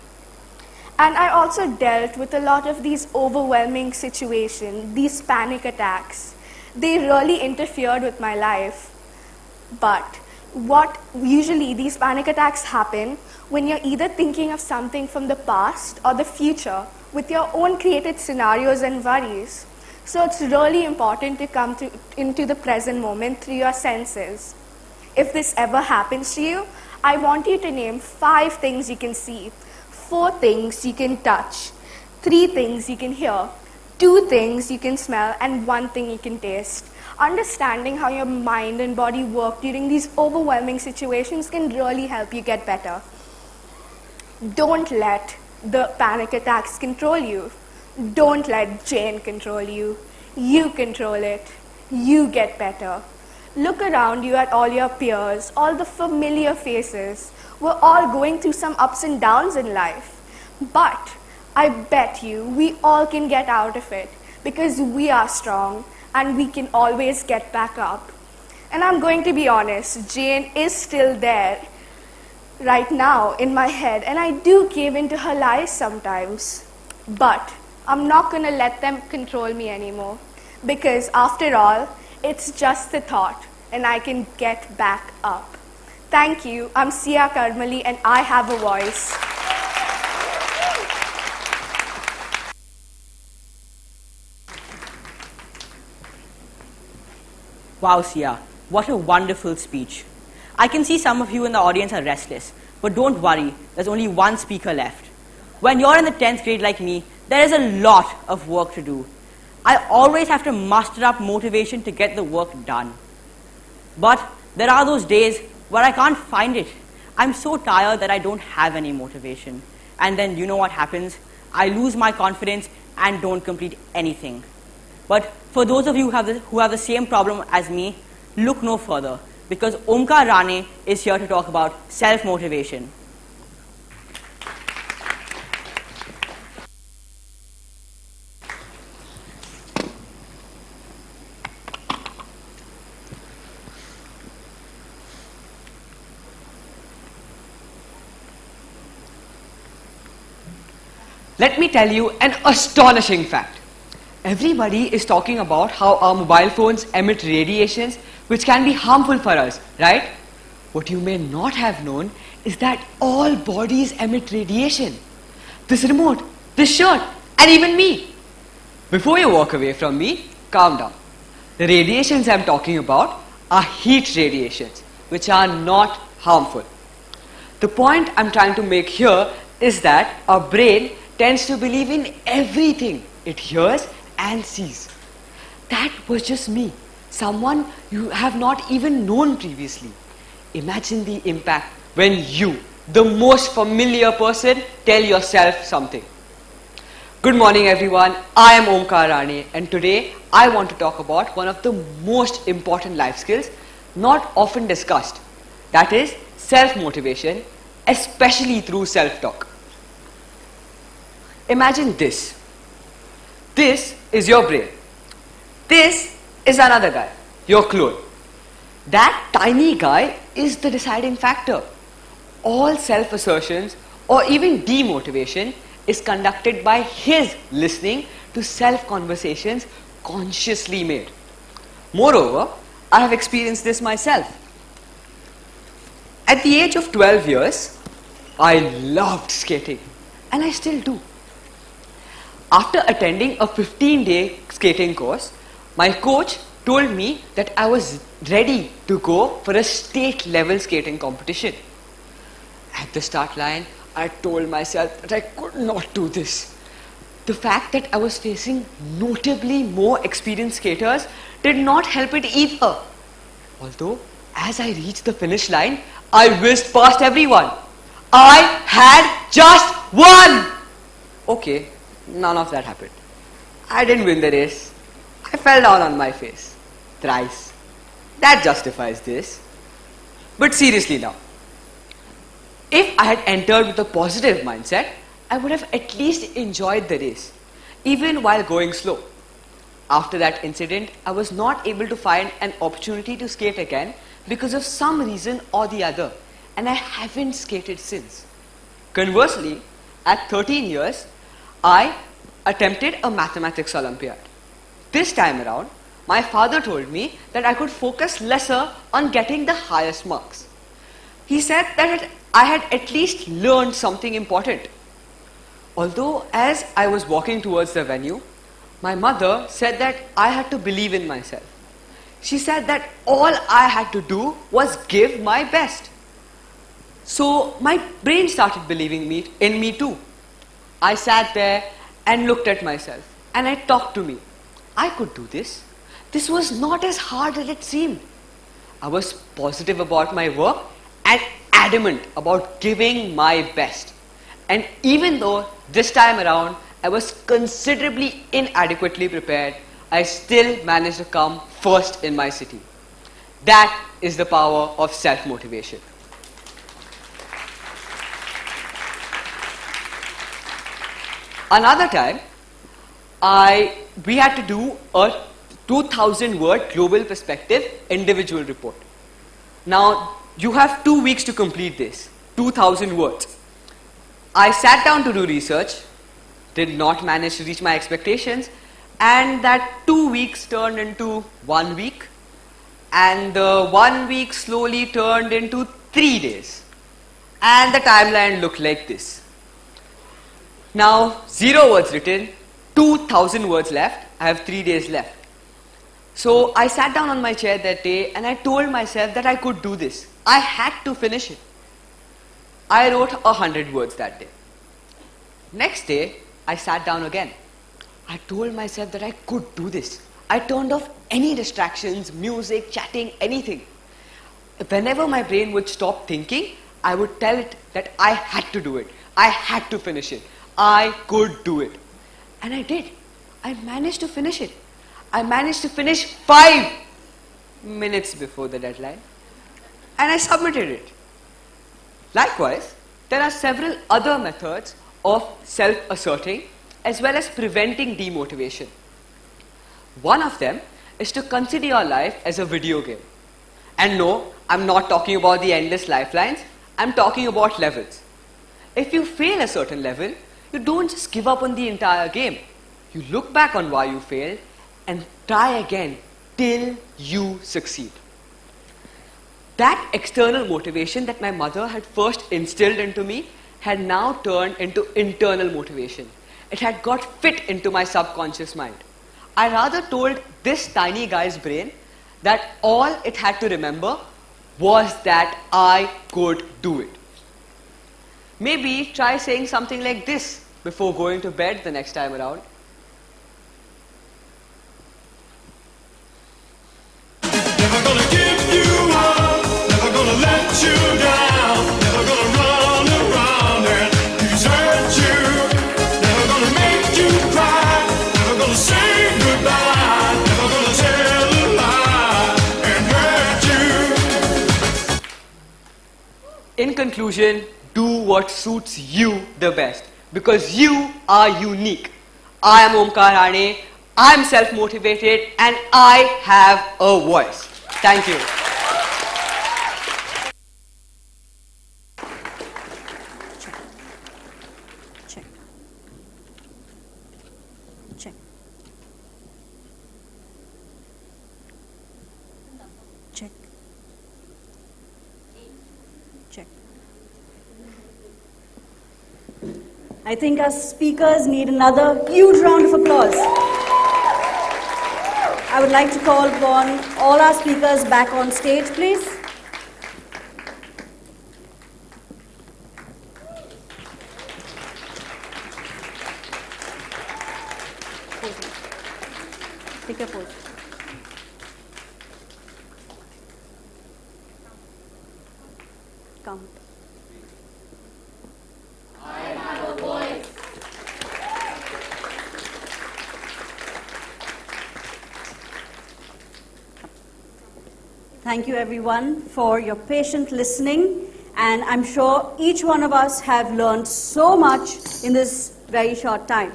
And I also dealt with a lot of these overwhelming situations, these panic attacks. They really interfered with my life. But usually these panic attacks happen when you're either thinking of something from the past or the future with your own created scenarios and worries. So it's really important to come into the present moment through your senses. If this ever happens to you, I want you to name 5 things you can see, 4 things you can touch, 3 things you can hear, 2 things you can smell, and 1 thing you can taste. Understanding how your mind and body work during these overwhelming situations can really help you get better. Don't let the panic attacks control you. Don't let Jane control you. You control it. You get better. Look around you at all your peers, all the familiar faces. We're all going through some ups and downs in life. But I bet you we all can get out of it because we are strong and we can always get back up. And I'm going to be honest, Jane is still there right now in my head, and I do cave into her lies sometimes. But I'm not going to let them control me anymore because after all, it's just a thought and I can get back up. Thank you. I'm Sia Karmali and I have a voice. Wow, Sia, what a wonderful speech. I can see some of you in the audience are restless, but don't worry, there's only one speaker left. When you're in the 10th grade like me, there is a lot of work to do. I always have to muster up motivation to get the work done. But there are those days where I can't find it. I'm so tired that I don't have any motivation. And then you know what happens? I lose my confidence and don't complete anything. But for those of you who have the same problem as me, look no further, because Omkar Rane is here to talk about self-motivation. Let me tell you an astonishing fact. Everybody is talking about how our mobile phones emit radiations which can be harmful for us, right? What you may not have known is that all bodies emit radiation. This remote, this shirt, and even me. Before you walk away from me, calm down. The radiations I'm talking about are heat radiations, which are not harmful. The point I'm trying to make here is that our brain tends to believe in everything it hears and sees. That was just me, someone you have not even known previously. Imagine the impact when you, the most familiar person, tell yourself something. Good morning everyone, I am Omkar Rane and today I want to talk about one of the most important life skills not often discussed. That is self-motivation, especially through self-talk. Imagine this. This is your brain. This is another guy, your clone. That tiny guy is the deciding factor. All self-assertions or even demotivation is conducted by his listening to self-conversations consciously made. Moreover, I have experienced this myself. At the age of 12 years, I loved skating, and I still do. After attending a 15-day skating course, my coach told me that I was ready to go for a state-level skating competition. At the start line, I told myself that I could not do this. The fact that I was facing notably more experienced skaters did not help it either. Although, as I reached the finish line, I whizzed past everyone. I had just won! Okay, none of that happened. I didn't win the race. I fell down on my face. Thrice. That justifies this. But seriously now, if I had entered with a positive mindset, I would have at least enjoyed the race, even while going slow. After that incident, I was not able to find an opportunity to skate again because of some reason or the other, and I haven't skated since. Conversely, at 13 years, I attempted a mathematics Olympiad. This time around, my father told me that I could focus lesser on getting the highest marks. He said that I had at least learned something important. Although as I was walking towards the venue, my mother said that I had to believe in myself. She said that all I had to do was give my best. So my brain started believing in me too. I sat there and looked at myself and I talked to me. I could do this. This was not as hard as it seemed. I was positive about my work and adamant about giving my best. And even though this time around I was considerably inadequately prepared, I still managed to come first in my city. That is the power of self-motivation. Another time, we had to do a 2,000-word global perspective individual report. Now, you have 2 weeks to complete this, 2,000 words. I sat down to do research, did not manage to reach my expectations, and that 2 weeks turned into 1 week, and the 1 week slowly turned into 3 days. And the timeline looked like this. Now, 0 words written, 2,000 words left, I have 3 days left. So I sat down on my chair that day and I told myself that I could do this. I had to finish it. I wrote 100 words that day. Next day, I sat down again. I told myself that I could do this. I turned off any distractions, music, chatting, anything. Whenever my brain would stop thinking, I would tell it that I had to do it. I had to finish it. I could do it. And I did. I managed to finish it. I managed to finish 5 minutes before the deadline. And I submitted it. Likewise, there are several other methods of self-asserting as well as preventing demotivation. One of them is to consider your life as a video game. And no, I'm not talking about the endless lifelines, I'm talking about levels. If you fail a certain level, you don't just give up on the entire game. You look back on why you failed and try again till you succeed. That external motivation that my mother had first instilled into me had now turned into internal motivation. It had got fit into my subconscious mind. I rather told this tiny guy's brain that all it had to remember was that I could do it. Maybe try saying something like this before going to bed the next time around. Never gonna give you up, never gonna let you down, never gonna run around and desert you, never gonna make you cry, never gonna say goodbye, never gonna tell a lie and hurt you. In conclusion, do what suits you the best because you are unique. I am Omkar Hane, I am self-motivated and I have a voice. Thank you. Check. Check. Check. Check. I think our speakers need another huge round of applause. I would like to call upon all our speakers back on stage, please. Take a pose. Count. I have a voice. Thank you everyone for your patient listening, and I'm sure each one of us have learned so much in this very short time.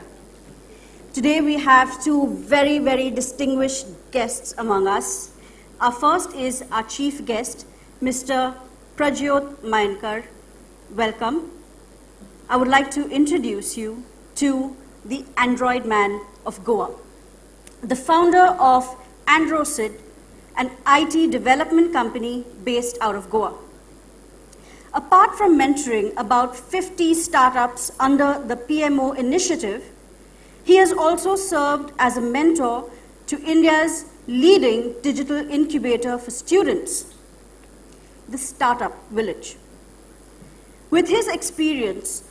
Today we have two very, very distinguished guests among us. Our first is our chief guest, Mr. Prajyot Mainkar. Welcome. I would like to introduce you to the Android Man of Goa, the founder of AndroSid, an IT development company based out of Goa. Apart from mentoring about 50 startups under the PMO initiative, he has also served as a mentor to India's leading digital incubator for students, the Startup Village. With his experience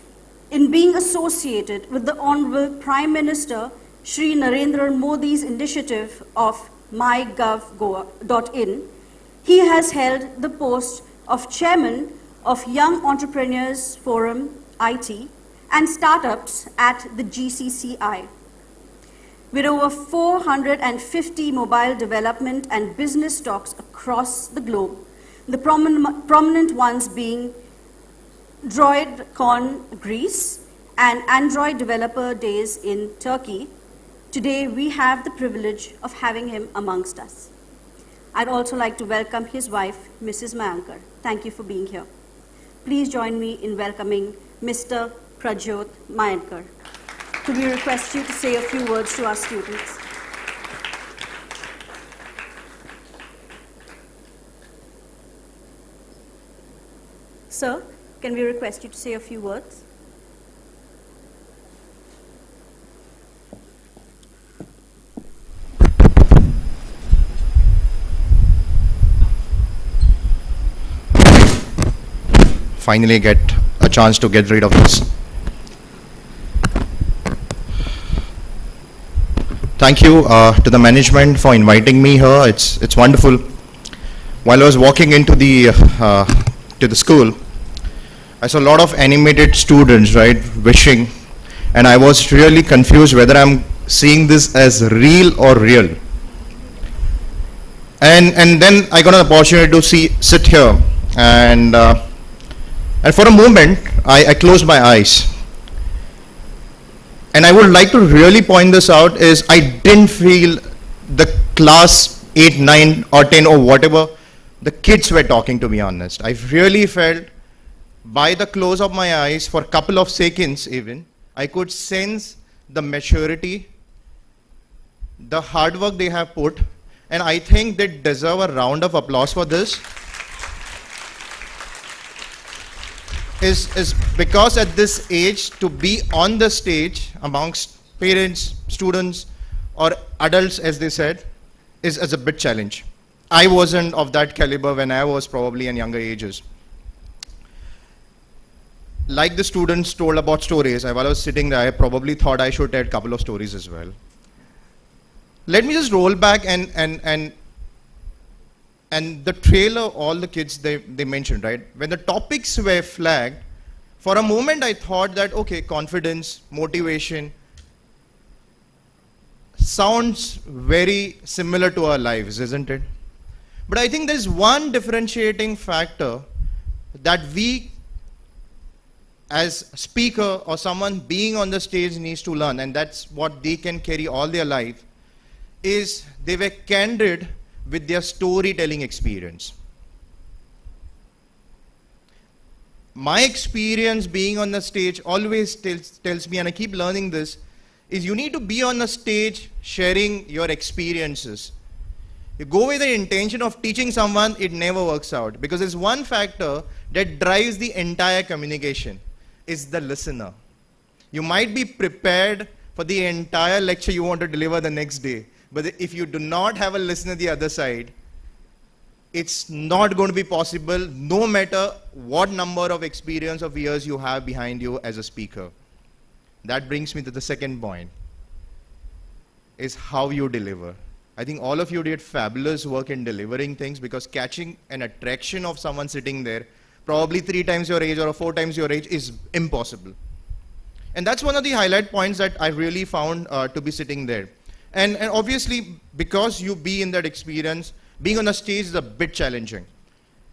in being associated with the Honorable Prime Minister Shri Narendra Modi's initiative of mygov.in, he has held the post of Chairman of Young Entrepreneurs Forum IT and Startups at the GCCI. With over 450 mobile development and business talks across the globe, the prominent ones being DroidCon Greece and Android Developer Days in Turkey, today we have the privilege of having him amongst us. I'd also like to welcome his wife, Mrs. Mainkar. Thank you for being here. Please join me in welcoming Mr. Prajyot Mainkar. Could we request you to say a few words to our students? Sir, can we request you to say a few words? Finally get a chance to get rid of this. Thank you to the management for inviting me here. It's wonderful. While I was walking into the school, I saw a lot of animated students, right, wishing, and I was really confused whether I'm seeing this as real or real. And then I got an opportunity to sit here, and for a moment I closed my eyes. And I would like to really point this out is I didn't feel the class 8, 9 or 10 or whatever the kids were talking, to be honest. I really felt by the close of my eyes for a couple of seconds even, I could sense the maturity, the hard work they have put, and I think they deserve a round of applause for this. Is because at this age to be on the stage amongst parents, students or adults, as they said, is a bit challenge. I wasn't of that caliber when I was probably in younger ages. Like the students told about stories, while I was sitting there, I probably thought I should tell a couple of stories as well. Let me just roll back and the trailer, all the kids they mentioned, right? When the topics were flagged, for a moment I thought that, okay, confidence, motivation, sounds very similar to our lives, isn't it? But I think there's one differentiating factor that we as speaker or someone being on the stage needs to learn, and that's what they can carry all their life, is they were candid with their storytelling experience. My experience being on the stage always tells me, and I keep learning this, is you need to be on the stage sharing your experiences. You go with the intention of teaching someone, it never works out, because there's one factor that drives the entire communication, is the listener. You might be prepared for the entire lecture you want to deliver the next day, but if you do not have a listener the other side, it's not going to be possible, no matter what number of experience of years you have behind you as a speaker. That brings me to the second point, is how you deliver. I think all of you did fabulous work in delivering things, because catching an attraction of someone sitting there, probably 3 times your age or 4 times your age, is impossible. And that's one of the highlight points that I really found to be sitting there. And obviously, because you be in that experience, being on a stage is a bit challenging,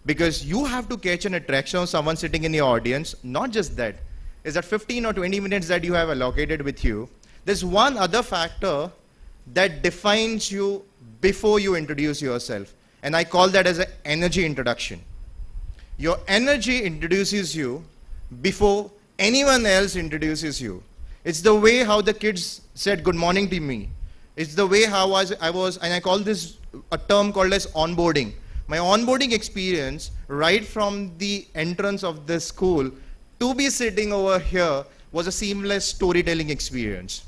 because you have to catch an attraction of someone sitting in the audience. Not just that, is that 15 or 20 minutes that you have allocated with you, There's one other factor that defines you before you introduce yourself, and I call that as an energy introduction. Your energy introduces you before anyone else introduces you. It's the way how the kids said good morning to me. It's the way how I was, and I call this a term called as onboarding. My onboarding experience, right from the entrance of this school to be sitting over here, was a seamless storytelling experience.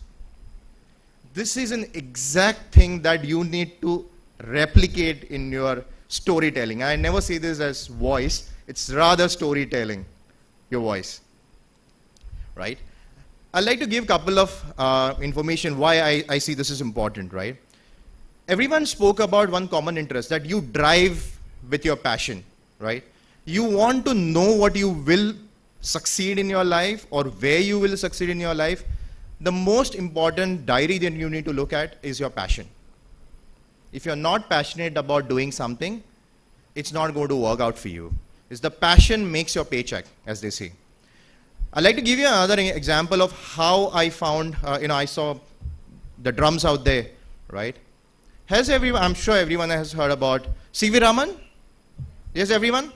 This is an exact thing that you need to replicate in your storytelling. I never say this as voice, it's rather storytelling, your voice, right? I'd like to give a couple of information why I see this is important, right? Everyone spoke about one common interest, that you drive with your passion, right? You want to know what you will succeed in your life or where you will succeed in your life. The most important diary that you need to look at is your passion. If you're not passionate about doing something, it's not going to work out for you. It's the passion makes your paycheck, as they say. I'd like to give you another example of how I found, I saw the drums out there, right? I'm sure everyone has heard about C.V. Raman? Yes, everyone?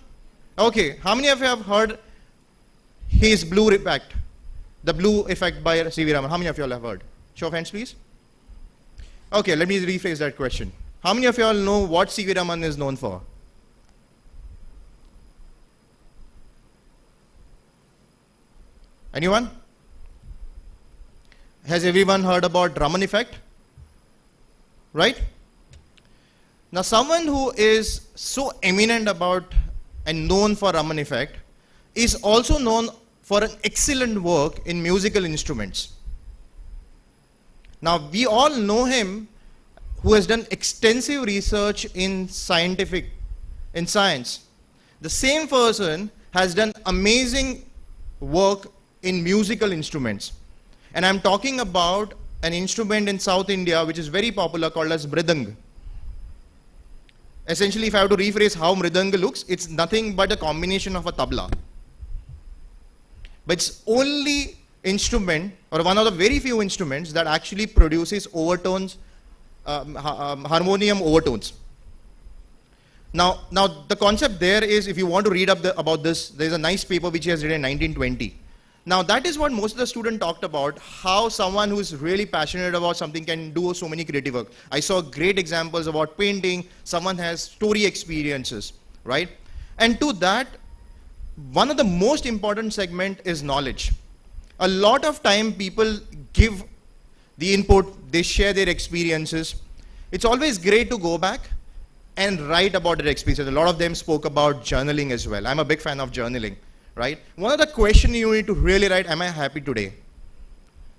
Okay, how many of you have heard his Blue Effect? The Blue Effect by C.V. Raman. How many of you all have heard? Show of hands, please. Okay, let me rephrase that question. How many of you all know what C.V. Raman is known for? Anyone? Has everyone heard about Raman effect? Right? Now, someone who is so eminent about and known for Raman effect is also known for an excellent work in musical instruments. Now, we all know him who has done extensive research in science. The same person has done amazing work in musical instruments. And I'm talking about an instrument in South India which is very popular called as mridang. Essentially, if I have to rephrase how mridang looks, it's nothing but a combination of a tabla. But it's only instrument, or one of the very few instruments, that actually produces overtones, harmonium overtones. Now the concept there is, if you want to read up about this, there's a nice paper which he has written in 1920. Now that is what most of the students talked about, how someone who is really passionate about something can do so many creative work. I saw great examples about painting, someone has story experiences, right? And to that, one of the most important segment is knowledge. A lot of time people give the input, they share their experiences. It's always great to go back and write about their experiences. A lot of them spoke about journaling as well. I'm a big fan of journaling. Right? One of the questions you need to really write, am I happy today?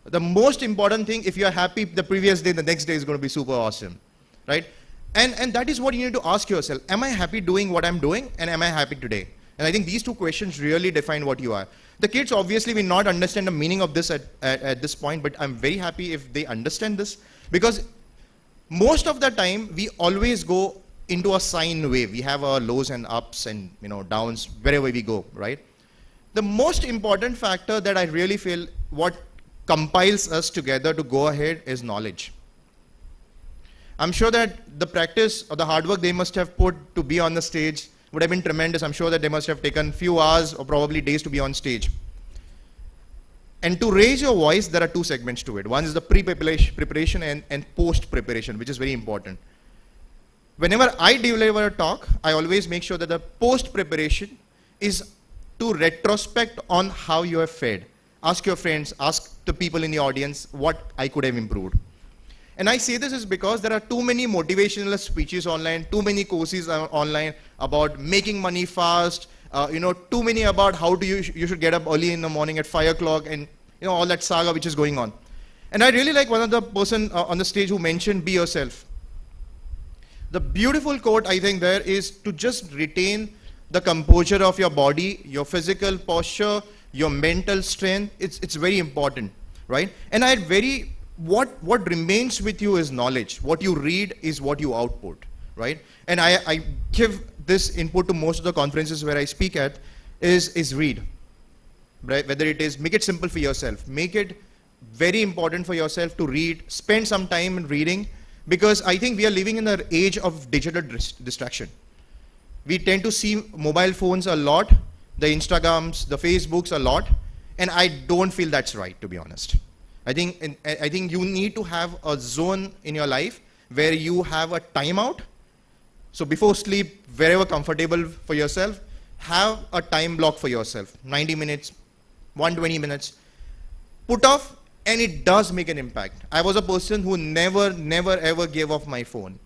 The most important thing, if you are happy the previous day, the next day is going to be super awesome. Right? And that is what you need to ask yourself. Am I happy doing what I'm doing, and am I happy today? And I think these two questions really define what you are. The kids obviously will not understand the meaning of this at this point, but I'm very happy if they understand this, because most of the time we always go into a sine wave. We have our lows and ups and downs wherever we go, right? The most important factor that I really feel what compiles us together to go ahead is knowledge. I'm sure that the practice or the hard work they must have put to be on the stage would have been tremendous. I'm sure that they must have taken few hours or probably days to be on stage. And to raise your voice, there are two segments to it. One is the pre-preparation and post-preparation, which is very important. Whenever I deliver a talk, I always make sure that the post-preparation is to retrospect on how you have fared. Ask your friends, ask the people in the audience what I could have improved. And I say this is because there are too many motivational speeches online, too many courses online about making money fast, too many about how you should get up early in the morning at 5 o'clock and all that saga which is going on. And I really like one of the person on the stage who mentioned be yourself. The beautiful quote I think there is to just retain the composure of your body, your physical posture, your mental strength. It's very important, right? And what remains with you is knowledge. What you read is what you output, right? And I give this input to most of the conferences where I speak at is read, right? Whether it is make it simple for yourself, make it very important for yourself to read, spend some time in reading, because I think we are living in the age of digital distraction. We tend to see mobile phones a lot, the Instagrams, the Facebooks a lot, and I don't feel that's right, to be honest. I think you need to have a zone in your life where you have a timeout. So before sleep, wherever comfortable for yourself, have a time block for yourself, 90 minutes, 120 minutes. Put off, and it does make an impact. I was a person who never ever gave off my phone.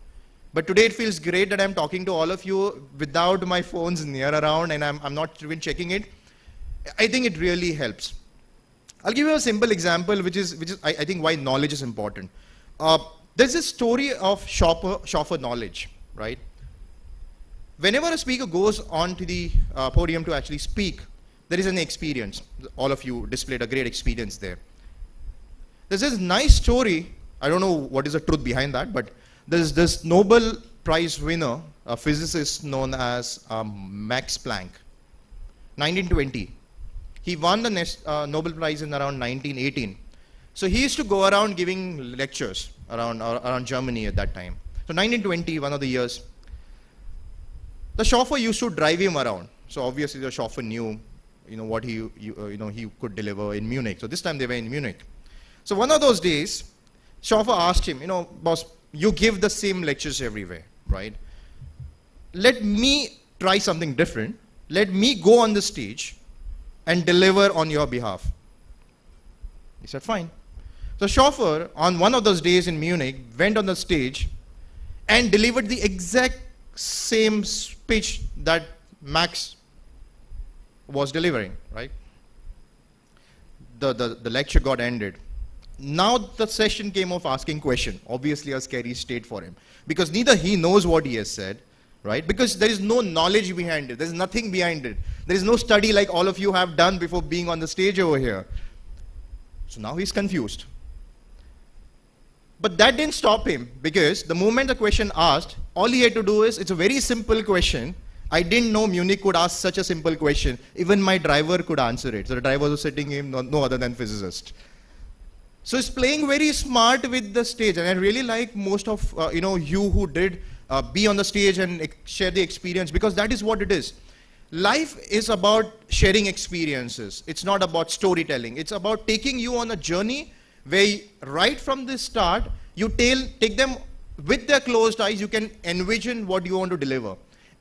But today it feels great that I'm talking to all of you without my phones near around, and I'm not even checking it. I think it really helps. I'll give you a simple example, which is I think why knowledge is important. There's this story of shopper knowledge, right? Whenever a speaker goes on to the podium to actually speak, there is an experience. All of you displayed a great experience there. There's this nice story. I don't know what is the truth behind that, but there's this Nobel Prize winner, a physicist known as Max Planck, 1920. He won the Nobel Prize in around 1918. So he used to go around giving lectures around Germany at that time. So 1920, one of the years. The chauffeur used to drive him around. So obviously the chauffeur knew, what he could deliver in Munich. So this time they were in Munich. So one of those days, chauffeur asked him, boss, you give the same lectures everywhere, right? Let me try something different. Let me go on the stage and deliver on your behalf. He said, fine. So chauffeur, on one of those days in Munich, went on the stage and delivered the exact same speech that Max was delivering, right? The lecture got ended. Now the session came of asking question. Obviously a scary state for him, because neither he knows what he has said, right? Because there is no knowledge behind it. There is nothing behind it. There is no study like all of you have done before being on the stage over here. So now he's confused. But that didn't stop him, because the moment the question asked, all he had to do is, it's a very simple question. I didn't know Munich could ask such a simple question. Even my driver could answer it. So the driver was sitting in, no other than physicist. So he's playing very smart with the stage, and I really like most of you who did be on the stage and share the experience, because that is what it is. Life is about sharing experiences. It's not about storytelling. It's about taking you on a journey where right from the start, you take them with their closed eyes, you can envision what you want to deliver.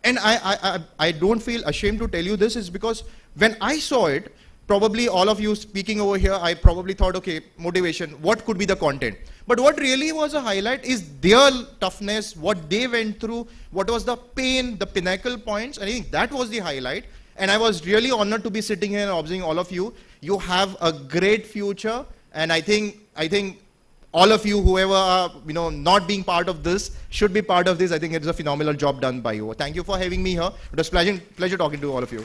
And I don't feel ashamed to tell you this, is because when I saw it, probably all of you speaking over here, I probably thought, okay, motivation, what could be the content? But what really was a highlight is their toughness, what they went through, what was the pain, the pinnacle points. I think that was the highlight. And I was really honored to be sitting here and observing all of you. You have a great future. And I think all of you, whoever are not being part of this, should be part of this. I think it's a phenomenal job done by you. Thank you for having me here. It was pleasure talking to all of you.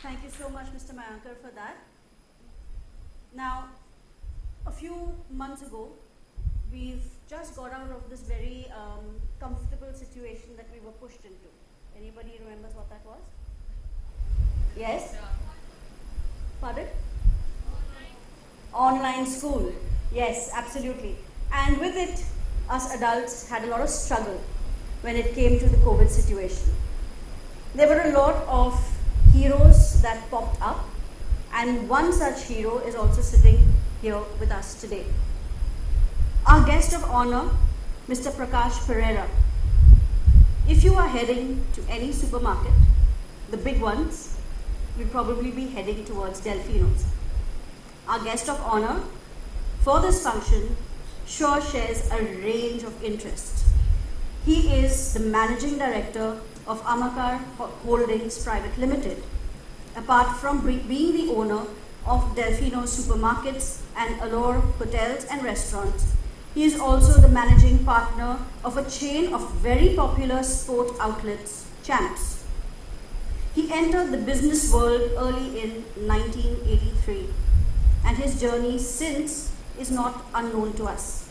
Thank you so much, Mr. Mayankar, for that. Now, a few months ago, we've just got out of this very comfortable situation that we were pushed into. Anybody remembers what that was? Yes? Pardon? Online school. Yes, absolutely. And with it, us adults had a lot of struggle when it came to the COVID situation. There were a lot of heroes that popped up, and one such hero is also sitting here with us today. Our guest of honor, Mr. Prakash Pereira. If you are heading to any supermarket, the big ones, will probably be heading towards Delfino's. Our guest of honor for this function sure shares a range of interests. He is the managing director of Amakar Holdings Private Limited. Apart from being the owner of Delfino's supermarkets and Allure hotels and restaurants, he is also the managing partner of a chain of very popular sport outlets, Champs. He entered the business world early in 1983, and his journey since is not unknown to us.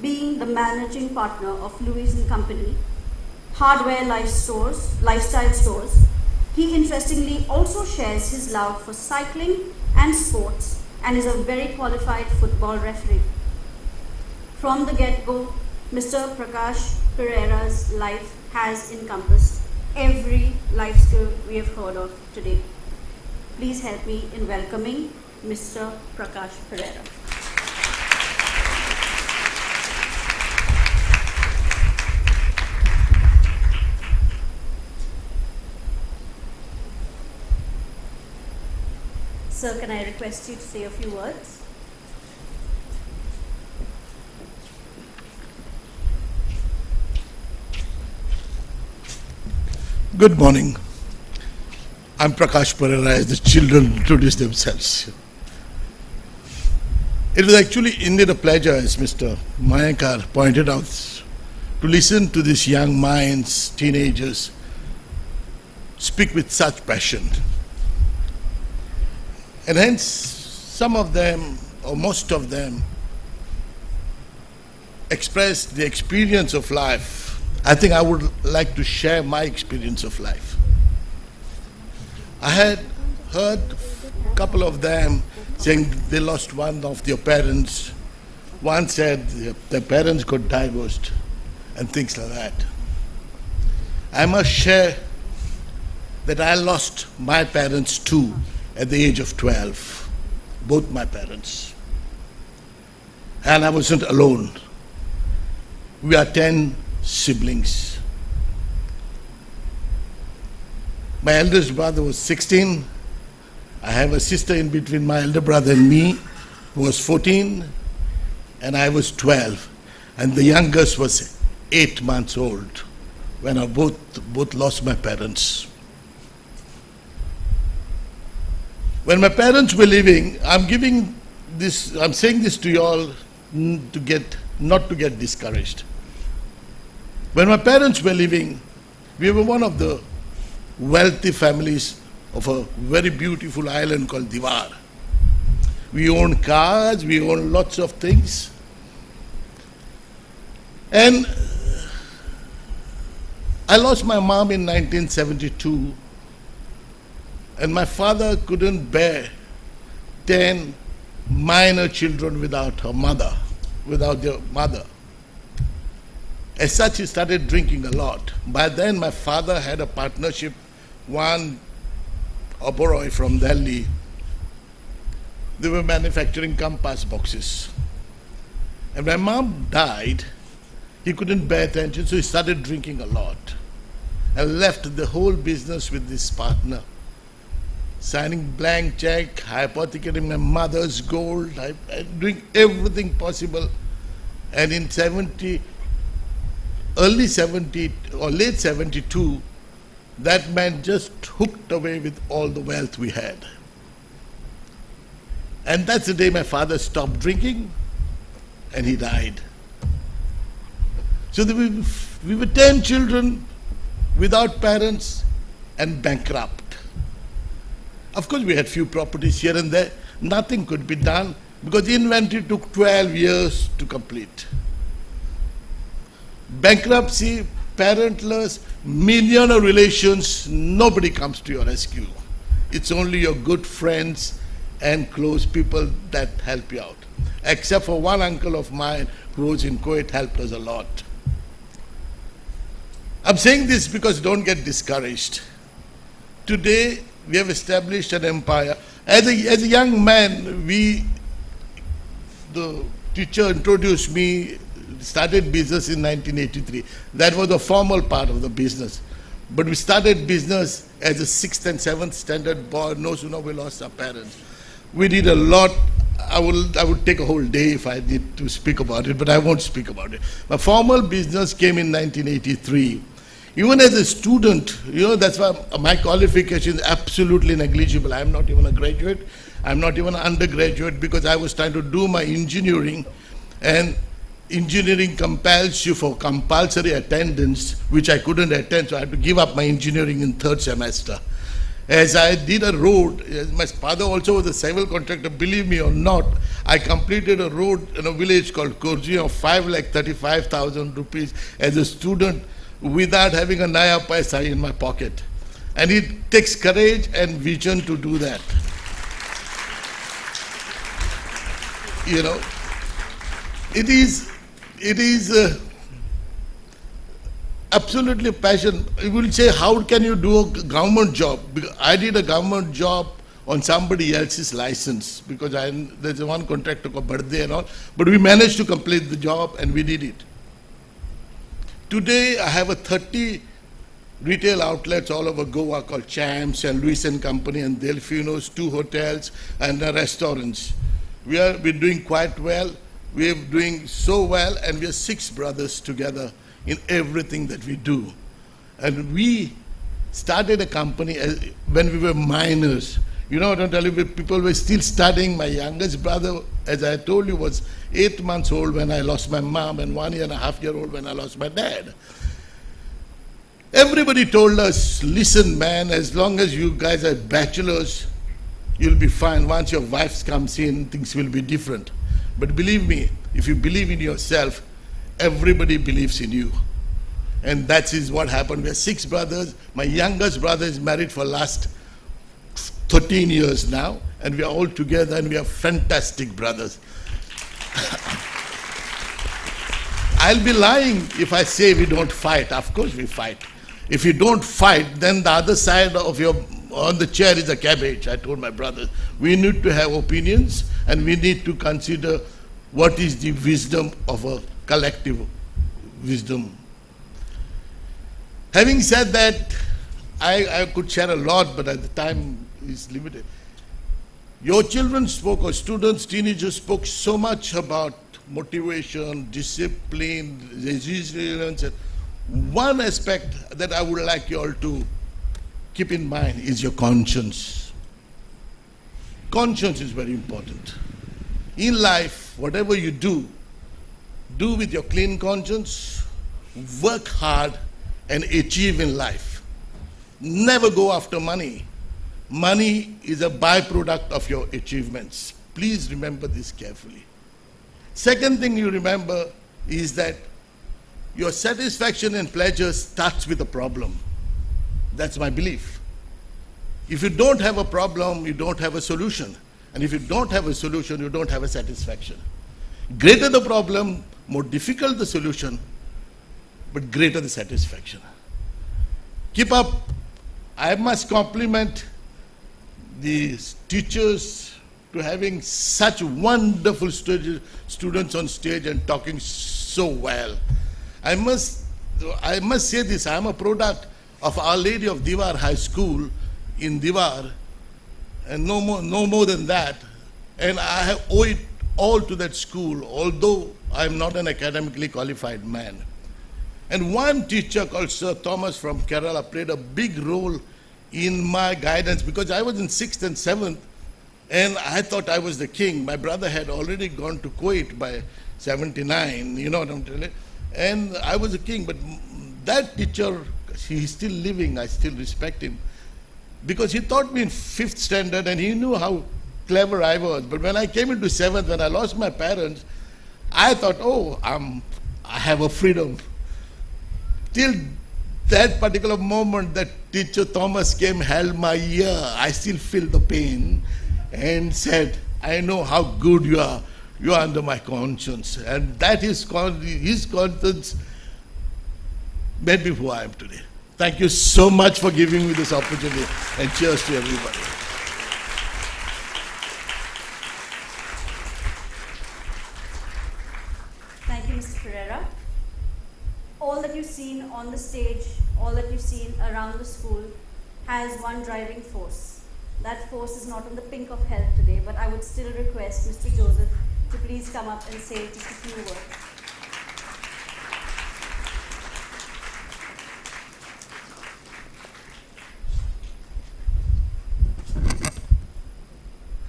Being the managing partner of Louis & Company, hardware lifestyle stores, He interestingly also shares his love for cycling and sports and is a very qualified football referee. From the get-go, Mr. Prakash Pereira's life has encompassed every life skill we have heard of today. Please help me in welcoming Mr. Prakash Pereira. Sir, can I request you to say a few words? Good morning. I'm Prakash Pereira, as the children introduce themselves. It was actually indeed a pleasure, as Mr. Mayankar pointed out, to listen to these young minds, teenagers, speak with such passion. And hence, some of them, or most of them, expressed the experience of life. I think I would like to share my experience of life. I had heard a couple of them saying they lost one of their parents. One said their parents got divorced and things like that. I must share that I lost my parents too at the age of 12, both my parents. And I wasn't alone. We are 10 siblings. My eldest brother was 16. I have a sister in between my elder brother and me, who was 14, and I was 12. And the youngest was 8 months old when I both lost my parents. When my parents were living, I'm saying this to you all not to get discouraged. When my parents were living, we were one of the wealthy families of a very beautiful island called Gera. We owned cars, we owned lots of things. And I lost my mom in 1972, and my father couldn't bear 10 minor children without their mother. As such, he started drinking a lot. By then, my father had a partnership, one Oberoi from Delhi. They were manufacturing compass boxes. And when my mom died, he couldn't bear attention, so he started drinking a lot and left the whole business with this partner, signing blank check, hypothecating my mother's gold, doing everything possible. And in early 70 or late 72, that man just hooked away with all the wealth we had. And that's the day my father stopped drinking and he died. So we were 10 children without parents and bankrupt. Of course, we had few properties here and there. Nothing could be done because the inventory took 12 years to complete. Bankruptcy, parentless, millionaire relations, nobody comes to your rescue. It's only your good friends and close people that help you out. Except for one uncle of mine who was in Kuwait, helped us a lot. I'm saying this because don't get discouraged. Today, we have established an empire. As a young man, the teacher introduced me, started business in 1983. That was the formal part of the business. But we started business as a 6th and 7th standard boy. No sooner we lost our parents. We did a lot. I would take a whole day if I need to speak about it, but I won't speak about it. My formal business came in 1983. Even as a student, that's why my qualification is absolutely negligible. I'm not even a graduate. I'm not even an undergraduate because I was trying to do my engineering, and engineering compels you for compulsory attendance, which I couldn't attend, so I had to give up my engineering in 3rd semester. As I did a road, my father also was a civil contractor, believe me or not, I completed a road in a village called Korji of 5,35,000 rupees as a student without having a naya paisa in my pocket. And it takes courage and vision to do that. You know, it is absolutely passion. You will say, how can you do a government job? Because I did a government job on somebody else's license, because there's one contractor called birthday and all, but we managed to complete the job and we did it. Today I have a 30 retail outlets all over Goa called Champs and Lewis and Company and Delfino's, 2 hotels and restaurants. We're doing quite well. We're doing so well, and we are 6 brothers together in everything that we do. And we started a company when we were minors. You know, don't tell you, people were still studying. My youngest brother, as I told you, was 8 months old when I lost my mom, and 1.5-year-old when I lost my dad. Everybody told us, listen man, as long as you guys are bachelors, you'll be fine. Once your wife comes in, things will be different. But believe me, if you believe in yourself, everybody believes in you. And that is what happened. We are 6 brothers. My youngest brother is married for last 13 years now, and we are all together, and we are fantastic brothers. I'll be lying if I say we don't fight. Of course we fight. If you don't fight, then the other side of on the chair is a cabbage. I told my brothers, we need to have opinions, and we need to consider what is the wisdom of a collective wisdom. Having said that, I could share a lot, but at the time is limited. Your children spoke, or students, teenagers spoke so much about motivation, discipline, resilience. One aspect that I would like you all to keep in mind is your conscience. Conscience is very important. In life, whatever you do with your clean conscience, work hard and achieve in life. Never go after money. Money is a byproduct of your achievements. Please remember this carefully. Second thing you remember is that your satisfaction and pleasure starts with a problem. That's my belief. If you don't have a problem, you don't have a solution. And if you don't have a solution, you don't have a satisfaction. Greater the problem, more difficult the solution, but greater the satisfaction. Keep up. I must compliment the teachers to having such wonderful students on stage and talking so well. I must say this, I am a product of Our Lady of Diwar High School in Diwar, and no more than that. And I owe it all to that school, although I am not an academically qualified man. And one teacher called Sir Thomas from Kerala played a big role in my guidance, because I was in 6th and 7th, and I thought I was the king. My brother had already gone to Kuwait by 79, you know what I'm telling you? And I was a king, but that teacher, he's still living, I still respect him, because he taught me in 5th standard and he knew how clever I was. But when I came into 7th, when I lost my parents, I thought, oh, I have a freedom. Till that particular moment that teacher Thomas came, held my ear, I still feel the pain, and said, I know how good you are. You are under my conscience. And that is his conscience made me who I am today. Thank you so much for giving me this opportunity, and cheers to everybody. Thank you, Mrs. Pereira. All that you've seen on the stage, all that you've seen around the school has one driving force. That force is not on the pink of health today, but I would still request Mr. Joseph to please come up and say just a few words.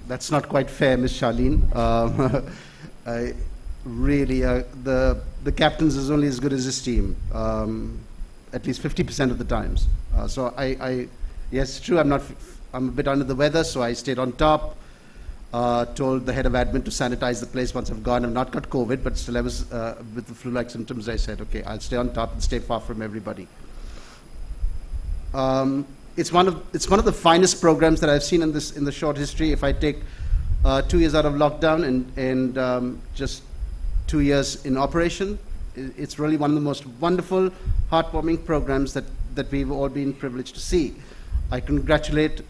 That's not quite fair, Ms. Charlene. I really, the captains is only as good as his team, at least 50% of the times. So yes, true, I'm a bit under the weather, so I stayed on top. Told the head of admin to sanitize the place once I've gone. I've not got COVID, but still I was with the flu-like symptoms. I said, okay, I'll stay on top and stay far from everybody. it's one of the finest programs that I've seen in the short history. If I take 2 years out of lockdown and just 2 years in operation, it's really one of the most wonderful, heartwarming programs that we've all been privileged to see. I congratulate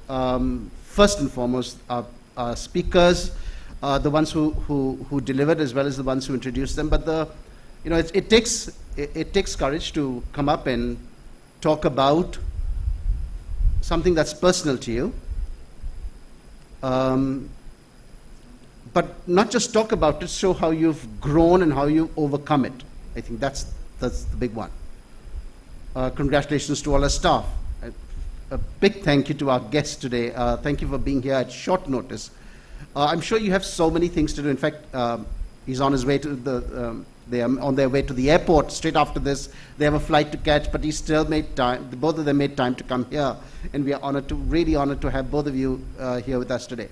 first and foremost our speakers, the ones who delivered as well as the ones who introduced them. But it takes courage to come up and talk about something that's personal to you. But not just talk about it, show how you've grown and how you've overcome it. I think that's the big one. Congratulations to all our staff. A big thank you to our guests today. Thank you for being here at short notice. I'm sure you have so many things to do. In fact, he's on his way to they are on their way to the airport straight after this. They have a flight to catch, but he still made time. Both of them made time to come here, and we are really honored to have both of you here with us today.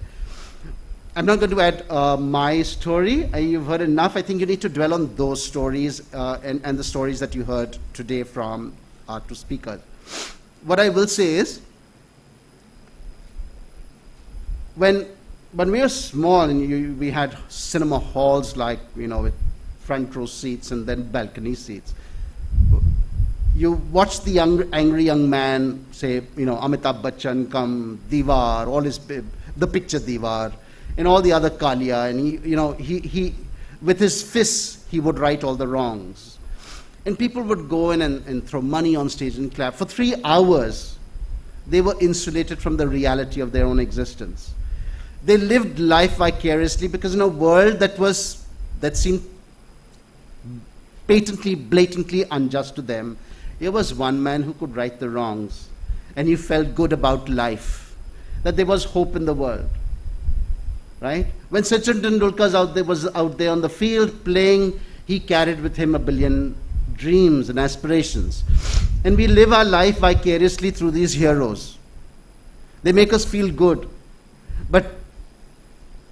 I'm not going to add my story. You've heard enough. I think you need to dwell on those stories and the stories that you heard today from our two speakers. What I will say is, when we were small and we had cinema halls like, with front row seats and then balcony seats, you watch the angry young man, say, Amitabh Bachchan come, Diwar, all the picture Diwar, and all the other Kalia, and he with his fists he would right all the wrongs, and people would go in and throw money on stage and clap. For 3 hours, they were insulated from the reality of their own existence. They lived life vicariously, because in a world that seemed patently, blatantly unjust to them, there was one man who could right the wrongs, and he felt good about life, that there was hope in the world. Right? When Sachin Tendulkar was out there on the field playing, he carried with him 1 billion dreams and aspirations. And we live our life vicariously through these heroes. They make us feel good. But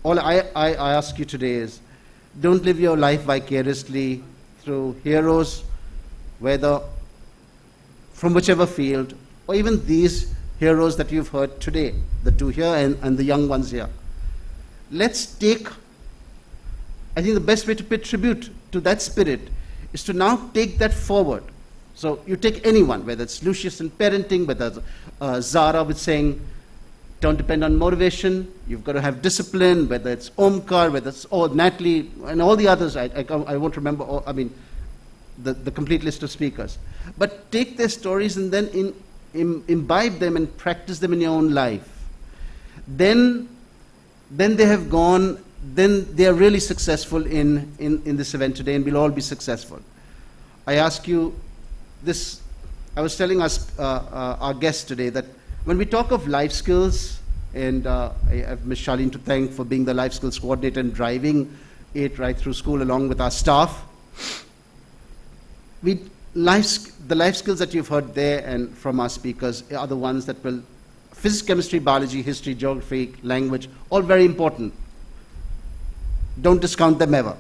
all I ask you today is, don't live your life vicariously through heroes, whether from whichever field, or even these heroes that you've heard today, the two here and the young ones here. Let's take, I think the best way to pay tribute to that spirit is to now take that forward. So you take anyone, whether it's Lucius in parenting, whether it's Zara with saying, don't depend on motivation, you've got to have discipline, whether it's Omkar, whether it's Natalie, and all the others, I won't remember, the complete list of speakers. But take their stories and then imbibe them and practice them in your own life. Then they have gone, then they are really successful in this event today, and we'll all be successful. I ask you this, I was telling us, our guests today, that when we talk of life skills, and I have Ms. Charlene to thank for being the life skills coordinator and driving it right through school along with our staff, the life skills that you've heard there and from our speakers are the ones that will, physics, chemistry, biology, history, geography, language, all very important. Don't discount them ever.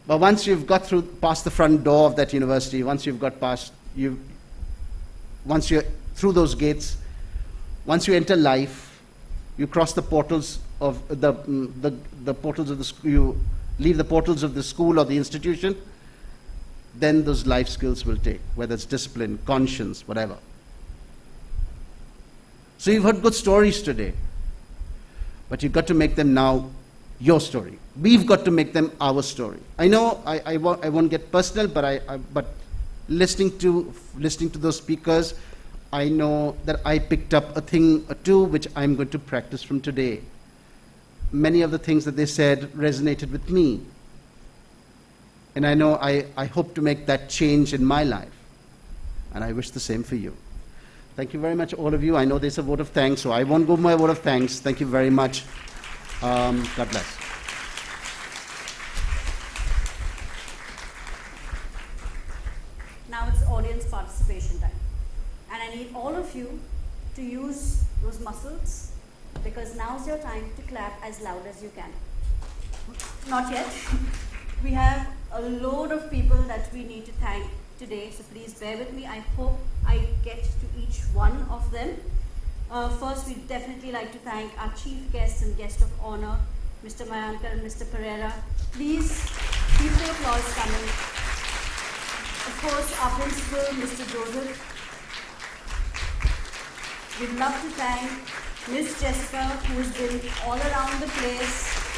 But once you've got past the front door of that university, once you've got past, once you're through those gates, once you enter life, you cross the portals of the portals of the school, you leave the portals of the school or the institution, then those life skills will take, whether it's discipline, conscience, whatever. So you've heard good stories today, but you've got to make them now your story. We've got to make them our story. I know I won't get personal, but listening to those speakers, I know that I picked up a thing or two which I'm going to practice from today. Many of the things that they said resonated with me. And I know I hope to make that change in my life. And I wish the same for you. Thank you very much, all of you. I know there's a vote of thanks, so I won't go my vote of thanks. Thank you very much. God bless. Now it's audience participation time. And I need all of you to use those muscles, because now's your time to clap as loud as you can. Not yet. We have a load of people that we need to thank today, so please bear with me. I hope I get to each one of them. First, we'd definitely like to thank our chief guests and guest of honor, Mr. Mayankar and Mr. Pereira. Please keep the applause coming. Of course, our principal, Mr. Joseph. We'd love to thank Miss Jessica, who has been all around the place,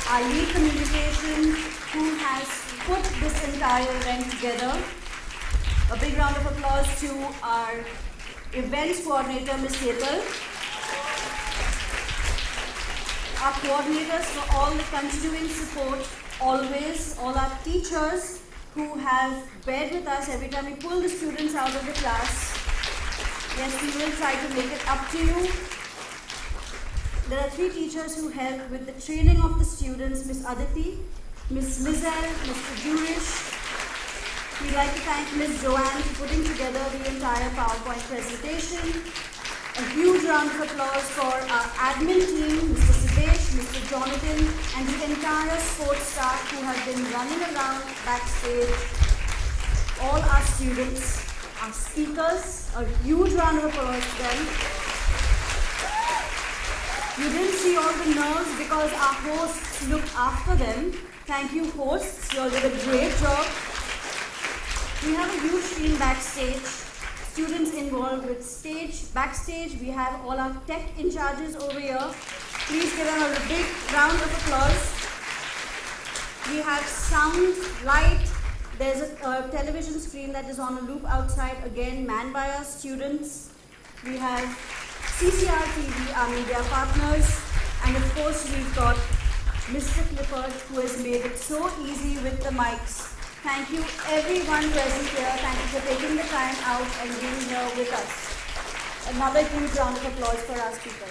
our lead communication, who has put this entire event together. A big round of applause to our events coordinator, Ms. Hetal. Our coordinators for all the continuing support, always, all our teachers who have bared with us every time we pull the students out of the class. Yes, we will try to make it up to you. There are 3 teachers who help with the training of the students, Ms. Aditi, Ms. Lizelle, Mr. Jurish. We'd like to thank Ms. Joanne for putting together the entire PowerPoint presentation. A huge round of applause for our admin team, Mr. Sidesh, Mr. Jonathan, and the entire sports staff who have been running around backstage. All our students, our speakers, a huge round of applause to them. You didn't see all the nerves because our hosts looked after them. Thank you, hosts. You all did a great job. We have a huge team backstage. Students involved with stage, backstage. We have all our tech in charges over here. Please give them a big round of applause. We have sound, light. There's a television screen that is on a loop outside, again manned by our students. We have CCR TV, our media partners. And of course we've got Mr. Clifford, who has made it so easy with the mics. Thank you everyone present here. Thank you for taking the time out and being here with us. Another huge round of applause for our speakers.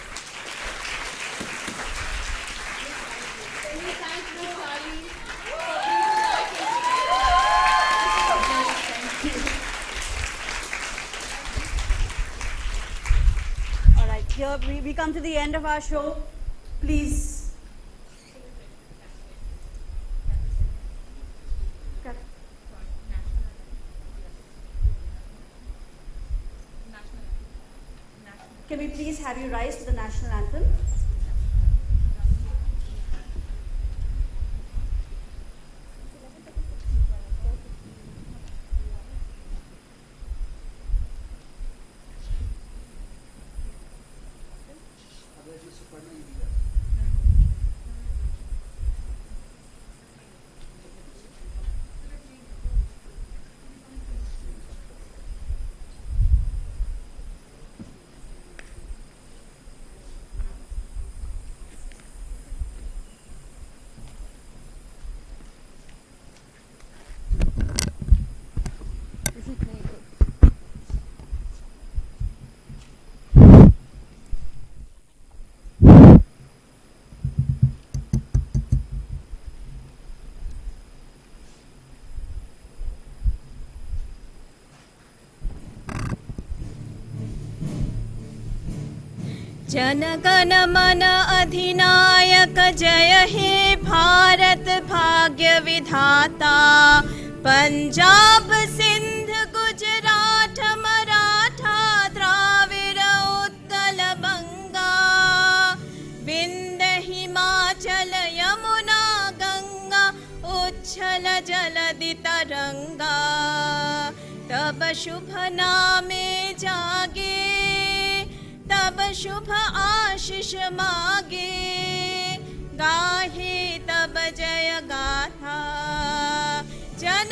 Can we thank Ms. Charlie for All right, here we come to the end of our show. Please. Can we please have you rise to the national anthem? जनगण मन अधिनायक जय हे भारत भाग्य विधाता पंजाब सिंध गुजरात मराठा द्राविड़ उत्कल बंगा विंध्य हिमाचल यमुना गंगा उच्छल जलधि तरंगा तब शुभ नामे जागे तब शुभ आशीष मागे गाहे तब जय गाथा जन